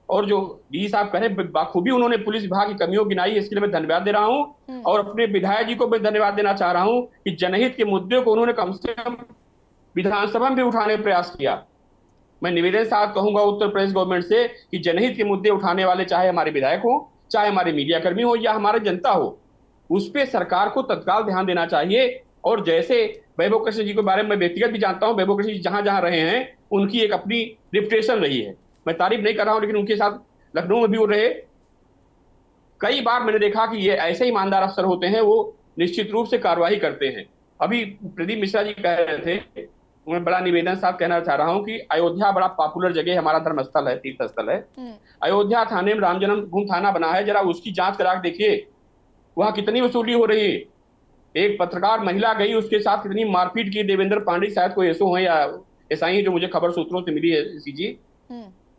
और जो डी साहब कह रहे बाखूबी उन्होंने पुलिस विभाग की कमियों गिनाई, इसके लिए मैं धन्यवाद दे रहा हूं। और अपने विधायक जी को मैं धन्यवाद देना चाह रहा हूं कि जनहित के मुद्दे को उन्होंने कम से कम विधानसभा में भी उठाने का प्रयास किया। मैं निवेदन साथ कहूंगा उत्तर प्रदेश गवर्नमेंट से कि जनहित के मुद्दे उठाने वाले, चाहे हमारे विधायक हो, चाहे हमारे मीडिया कर्मी हो, या हमारे जनता हो, उस पर सरकार को तत्काल ध्यान देना चाहिए। और जैसे वैभव कृष्ण जी के बारे में मैं व्यक्तिगत भी जानता हूं, वैभव कृष्ण जी जहां जहां रहे हैं उनकी एक अपनी रिपुटेशन रही है, मैं तारीफ नहीं कर रहा हूं, लेकिन उनके साथ लखनऊ में भी वो रहे। कई बार मैंने देखा कि ये ऐसे ईमानदार अफसर होते हैं, वो निश्चित रूप से कार्रवाई करते हैं। अभी प्रदीप मिश्रा जी कह रहे थे, मैं बड़ा निवेदन साथ कहना चाह रहा हूं कि अयोध्या बड़ा पॉपुलर जगह, हमारा धर्म स्थल है, तीर्थ स्थल है। अयोध्या थाने में राम जन्मभूमि थाना बना है, जरा उसकी जांच करा के देखिए वहां कितनी वसूली हो रही है। एक पत्रकार महिला गई, उसके साथ कितनी मारपीट की। देवेंद्र पांडे शायद कोई एसओ है या एसआई है, जो मुझे खबर सूत्रों से मिली है इसी जी।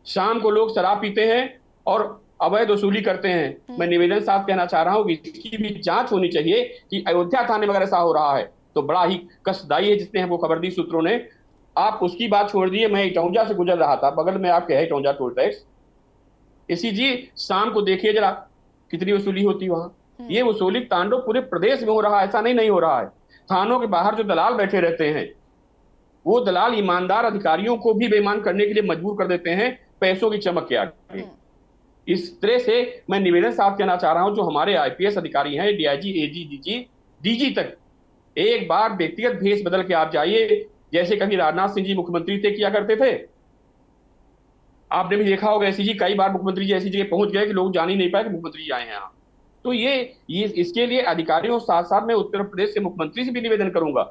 शाम को लोग शराब पीते हैं और अवैध वसूली करते हैं। मैं निवेदन साथ कहना चाह रहा हूं कि इसकी भी जांच होनी चाहिए कि अयोध्या थाने में अगर ऐसा हो रहा है तो बड़ा ही कष्टदायी है, जिसने हमको खबर दी सूत्रों ने। आप उसकी बात छोड़ दिए, मैं इटौंजा से गुजर रहा था, बगल में आपके है इटौंजा टोल टैक्स, इसी जी शाम को देखिए जरा कितनी वसूली होती वहां। ये वसूली तांडव पूरे प्रदेश में हो रहा है, ऐसा नहीं हो रहा है। थानों के बाहर जो दलाल बैठे रहते हैं, वो दलाल ईमानदार अधिकारियों को भी बेईमान करने के लिए मजबूर कर देते हैं, पैसों की चमक के आगे। इस तरह से मैं निवेदन साथ कहना चाह रहा हूं, जो हमारे आईपीएस अधिकारी हैं, डीआईजी, एजी, डीजी तक, एक बार व्यक्तिगत भेष बदल के आप जाइए, जैसे कभी राजनाथ सिंह जी मुख्यमंत्री थे किया करते थे। आपने भी देखा होगा ऐसी जी, कई बार मुख्यमंत्री जी ऐसी जगह पहुंच गए कि लोग जान ही नहीं पाए कि मुख्यमंत्री जी आए हैं यहाँ। तो ये इसके लिए अधिकारियों साथ साथ मैं उत्तर प्रदेश के मुख्यमंत्री से भी निवेदन करूंगा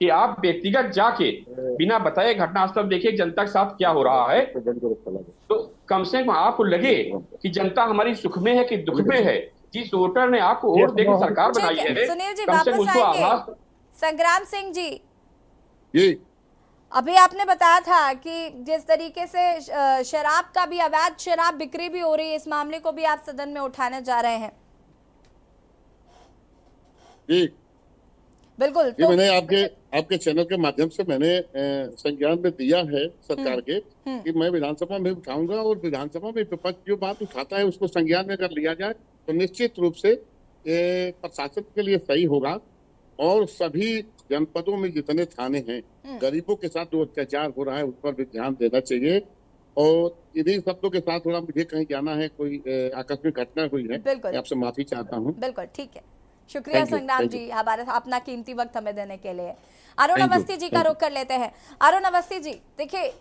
कि आप व्यक्तिगत जाके बिना बताए घटनास्थल देखिए जनता के साथ क्या हो रहा है, तो कम से कम आपको लगे कि जनता हमारी सुख में है कि दुख में है। जिस वोटर ने आपको वोट देकर सरकार बनाई है, सुनील जी कम से कम वापस उसको आएंगे। आवाज। संग्राम सिंह जी, जी अभी आपने बताया था कि जिस तरीके से शराब का भी, अवैध शराब बिक्री भी हो रही है, इस मामले को भी आप सदन में उठाने जा रहे हैं। जी बिल्कुल, तो मैंने आपके चैनल के माध्यम से मैंने संज्ञान में दिया है सरकार के कि मैं विधानसभा में उठाऊंगा, और विधानसभा में विपक्ष जो बात उठाता है उसको संज्ञान में अगर लिया जाए तो निश्चित रूप से प्रशासन के लिए सही होगा। और सभी जनपदों में जितने थाने हैं, गरीबों के साथ जो अत्याचार हो रहा है उस पर भी ध्यान देना चाहिए। और इन्हीं शब्दों के साथ थोड़ा मुझे कहीं जाना है, कोई आकस्मिक घटना हुई है, आपसे माफी चाहता हूँ। बिल्कुल ठीक है, शुक्रिया संग्राम जी, हमारा अपना कीमती वक्त हमें देने के लिए। अरुण Thank you, अवस्थी जी का thank you. रुख कर लेते हैं। अरुण अवस्थी जी, देखिए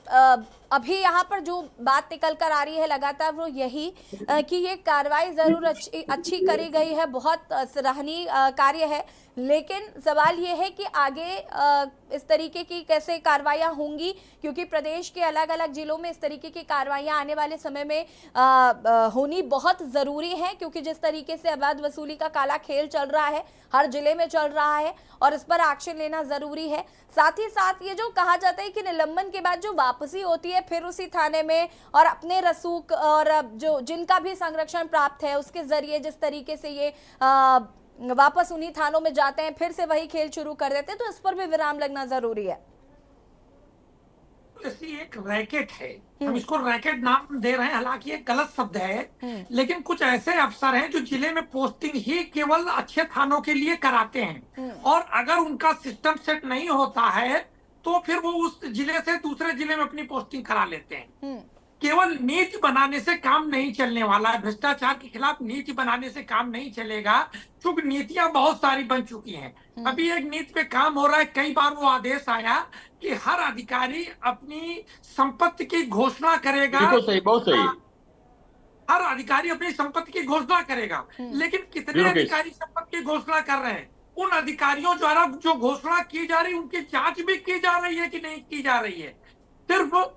अभी यहाँ पर जो बात निकल कर आ रही है लगातार वो यही कि ये कार्रवाई जरूर अच्छी करी गई है, बहुत सराहनीय कार्य है, लेकिन सवाल ये है कि आगे इस तरीके की कैसे कार्रवाइयाँ होंगी, क्योंकि प्रदेश के अलग अलग जिलों में इस तरीके की कार्रवाइयाँ आने वाले समय में होनी बहुत ज़रूरी है, क्योंकि जिस तरीके से अवैध वसूली का काला खेल चल रहा है, हर जिले में चल रहा है और इस पर एक्शन लेना ज़रूरी है। साथ ही साथ ये जो कहा जाता है कि निलंबन के बाद जो वापसी होती है फिर उसी थाने में और अपने रसूख और जो जिनका भी संरक्षण प्राप्त है उसके ज़रिए जिस तरीके से ये वापस उन्हीं थानों में जाते हैं, फिर से वही खेल शुरू कर देते हैं, तो इस पर भी विराम लगना जरूरी है। ऐसी एक रैकेट है, हम इसको रैकेट नाम दे रहे हैं, हालांकि ये गलत शब्द है, लेकिन कुछ ऐसे अफसर हैं जो जिले में पोस्टिंग ही केवल अच्छे थानों के लिए कराते हैं और अगर उनका सिस्टम सेट नहीं होता है तो फिर वो उस जिले से दूसरे जिले में अपनी पोस्टिंग करा लेते हैं। केवल नीति बनाने से काम नहीं चलने वाला है, भ्रष्टाचार के खिलाफ नीति बनाने से काम नहीं चलेगा, क्योंकि नीतियां बहुत सारी बन चुकी हैं। अभी एक नीति पे काम हो रहा है, कई बार वो आदेश आया कि हर अधिकारी अपनी संपत्ति की घोषणा करेगा। बिल्कुल सही, बहुत सही। हर अधिकारी अपनी संपत्ति की घोषणा करेगा, लेकिन कितने अधिकारी संपत्ति की घोषणा कर रहे हैं? उन अधिकारियों द्वारा जो घोषणा की जा रही है उनकी जांच भी की जा रही है कि नहीं की जा रही है? सिर्फ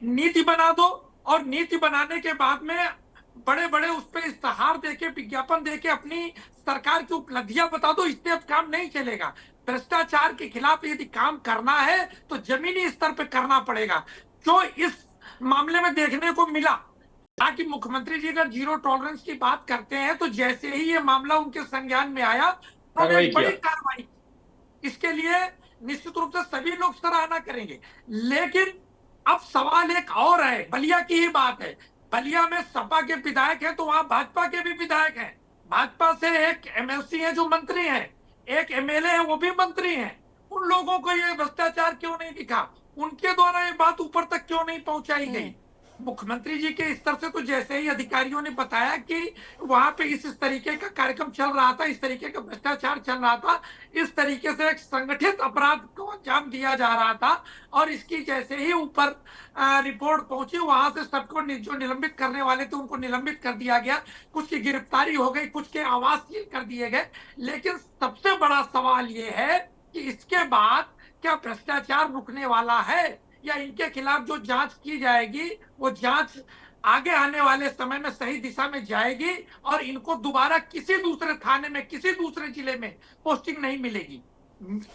नीति बना दो और नीति बनाने के बाद में बड़े बड़े उस पर इश्तेहार देके, विज्ञापन देके अपनी सरकार की उपलब्धियां बता दो, इससे अब काम नहीं चलेगा। भ्रष्टाचार के खिलाफ यदि काम करना है तो जमीनी स्तर पे करना पड़ेगा। जो इस मामले में देखने को मिला, ताकि मुख्यमंत्री जी अगर जीरो टॉलरेंस की बात करते हैं तो जैसे ही ये मामला उनके संज्ञान में आया उन्होंने बड़ी कार्रवाई, इसके लिए निश्चित रूप से सभी लोग सराहना करेंगे। लेकिन अब सवाल एक और है, बलिया की ही बात है। बलिया में सपा के विधायक हैं तो वहां भाजपा के भी विधायक हैं, भाजपा से एक एमएलसी है जो मंत्री हैं, एक एमएलए है वो भी मंत्री हैं। उन लोगों को ये भ्रष्टाचार क्यों नहीं दिखा? उनके द्वारा ये बात ऊपर तक क्यों नहीं पहुंचाई गई? मुख्यमंत्री जी के स्तर से तो जैसे ही अधिकारियों ने बताया कि वहां पे इस तरीके का कार्यक्रम चल रहा था, इस तरीके का भ्रष्टाचार चल रहा था, इस तरीके से एक संगठित अपराध को अंजाम दिया जा रहा था और इसकी जैसे ही ऊपर रिपोर्ट पहुंची, वहां से सबको जो निलंबित करने वाले थे उनको निलंबित कर दिया गया, कुछ की गिरफ्तारी हो गई, कुछ के आवास सील कर दिए गए। लेकिन सबसे बड़ा सवाल ये है कि इसके बाद क्या भ्रष्टाचार रुकने वाला है या इनके खिलाफ जो जांच की जाएगी वो जांच आगे आने वाले समय में सही दिशा में जाएगी और इनको दोबारा किसी दूसरे थाने में, किसी दूसरे जिले में पोस्टिंग नहीं मिलेगी।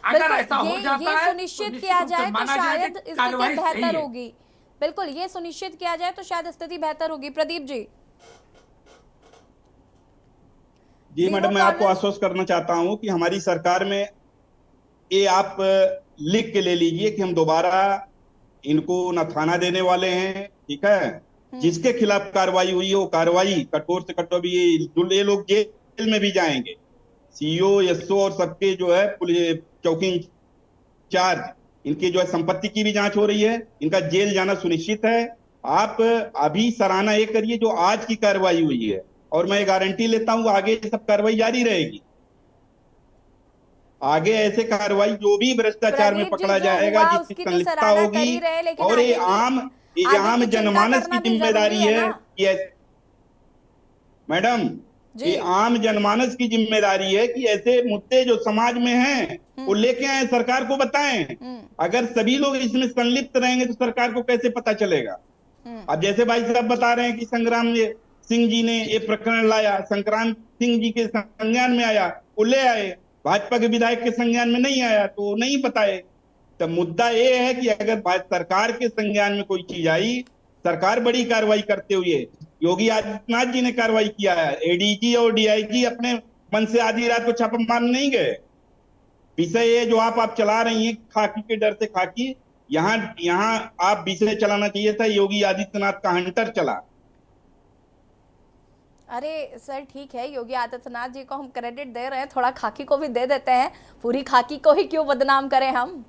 अगर ऐसा हो जाता है सुनिश्चित किया जाए तो शायद स्थिति बेहतर होगी। बिल्कुल, ये सुनिश्चित किया जाए तो शायद स्थिति बेहतर होगी। प्रदीप जी। जी मैडम, मैं आपको आश्वस्त करना चाहता हूं कि हमारी सरकार में ये आप लिख के ले लीजिए कि हम दोबारा इनको न थाना देने वाले हैं, ठीक है? जिसके खिलाफ कार्रवाई हुई है वो कार्रवाई कठोर से कठोर, ये लोग जेल में भी जाएंगे। सीओ, एसओ और सबके जो है पुलिस चौकी इंचार्ज, इनकी जो है संपत्ति की भी जांच हो रही है, इनका जेल जाना सुनिश्चित है। आप अभी सराहना ये करिए जो आज की कार्रवाई हुई है, और मैं गारंटी लेता हूं आगे सब कार्रवाई जारी रहेगी। आगे ऐसे कार्रवाई जो भी भ्रष्टाचार में पकड़ा जाएगा, जिसकी संलिप्तता होगी, और ये आम जनमानस की जिम्मेदारी है कि मैडम, ये आम जनमानस की जिम्मेदारी है कि ऐसे मुद्दे जो समाज में हैं वो लेके आए, सरकार को बताएं। अगर सभी लोग इसमें संलिप्त रहेंगे तो सरकार को कैसे पता चलेगा? अब जैसे भाई साहब बता रहे हैं कि संग्राम सिंह जी ने ये प्रकरण लाया, संग्राम सिंह जी के संज्ञान में आया, वो ले आए, भाजपा के विधायक के संज्ञान में नहीं आया तो नहीं बताए। तो मुद्दा ये है कि अगर सरकार के संज्ञान में कोई चीज आई, सरकार बड़ी कार्रवाई करते हुए, योगी आदित्यनाथ जी ने कार्रवाई किया है, एडीजी और डीआईजी अपने मन से आधी रात को छापा मारने नहीं गए। विषय ये जो आप चला रही हैं खाकी के डर से खाकी, यहाँ आप विषय चलाना चाहिए था योगी आदित्यनाथ का हंटर चला। अरे सर ठीक है, योगी आदित्यनाथ जी को हम क्रेडिट दे रहे हैं, थोड़ा खाकी को भी दे देते हैं, पूरी खाकी को ही क्यों बदनाम करें हम?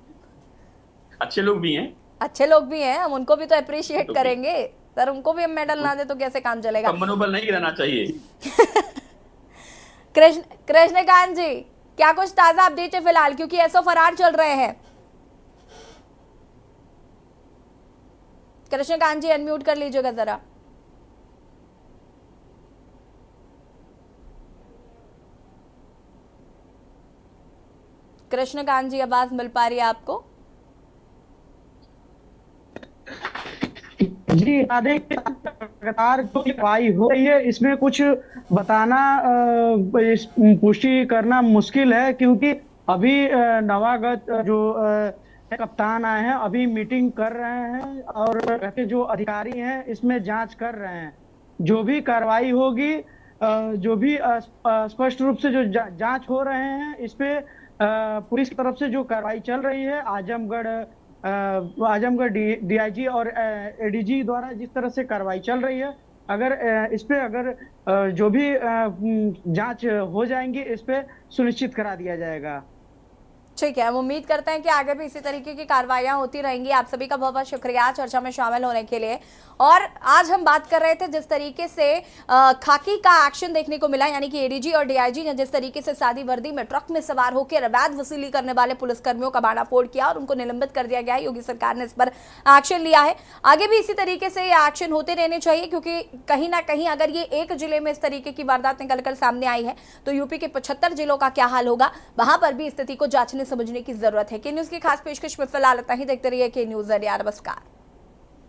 अच्छे लोग भी हैं, अच्छे लोग भी हैं, हम उनको भी तो अप्रिशिएट करेंगे सर। उनको भी हम मेडल ना दे तो कैसे काम चलेगा? मनोबल नहीं गिराना चाहिए। कृष्णकांत जी, क्या कुछ ताजा अपडेट है फिलहाल, क्योंकि एसओ फरार चल रहे हैं? कृष्णकांत जी अनम्यूट कर लीजिएगा जरा। कृष्णकांत जी, आवाज मिल पा रही है आपको? जी, लगातार जो कार्रवाई हो रही है इसमें कुछ बताना पुष्टि करना मुश्किल है, क्योंकि अभी नवागत जो कप्तान आए हैं अभी मीटिंग कर रहे हैं और जो अधिकारी हैं इसमें जांच कर रहे हैं। जो भी कार्रवाई होगी, जो भी स्पष्ट रूप से जो जांच हो रहे हैं इस पे पुलिस की तरफ से जो कार्रवाई चल रही है, आजमगढ़ डीआईजी और एडीजी द्वारा जिस तरह से कार्रवाई चल रही है, अगर इस पे अगर जो भी जांच हो जाएंगी इस पे सुनिश्चित करा दिया जाएगा। ठीक है, हम उम्मीद करते हैं कि आगे भी इसी तरीके की कार्रवाइयां होती रहेंगी। आप सभी का बहुत बहुत शुक्रिया चर्चा में शामिल होने के लिए। और आज हम बात कर रहे थे जिस तरीके से खाकी का एक्शन देखने को मिला, यानी कि एडीजी और डीआईजी ने जिस तरीके से सादी वर्दी में ट्रक में सवार होकर अवैध वसूली करने वाले पुलिसकर्मियों का बाड़ाफोड़ किया और उनको निलंबित कर दिया गया है। योगी सरकार ने इस पर एक्शन लिया है। आगे भी इसी तरीके से ये एक्शन होते रहने चाहिए, क्योंकि कहीं ना कहीं अगर ये एक जिले में इस तरीके की वारदात निकलकर सामने आई है तो यूपी के 75 जिलों का क्या हाल होगा, वहां पर भी स्थिति को जांचने समझने की जरूरत है। के न्यूज की खास पेशकश में फिलहाल इतना ही। देखते रहिए के न्यूज। नमस्कार।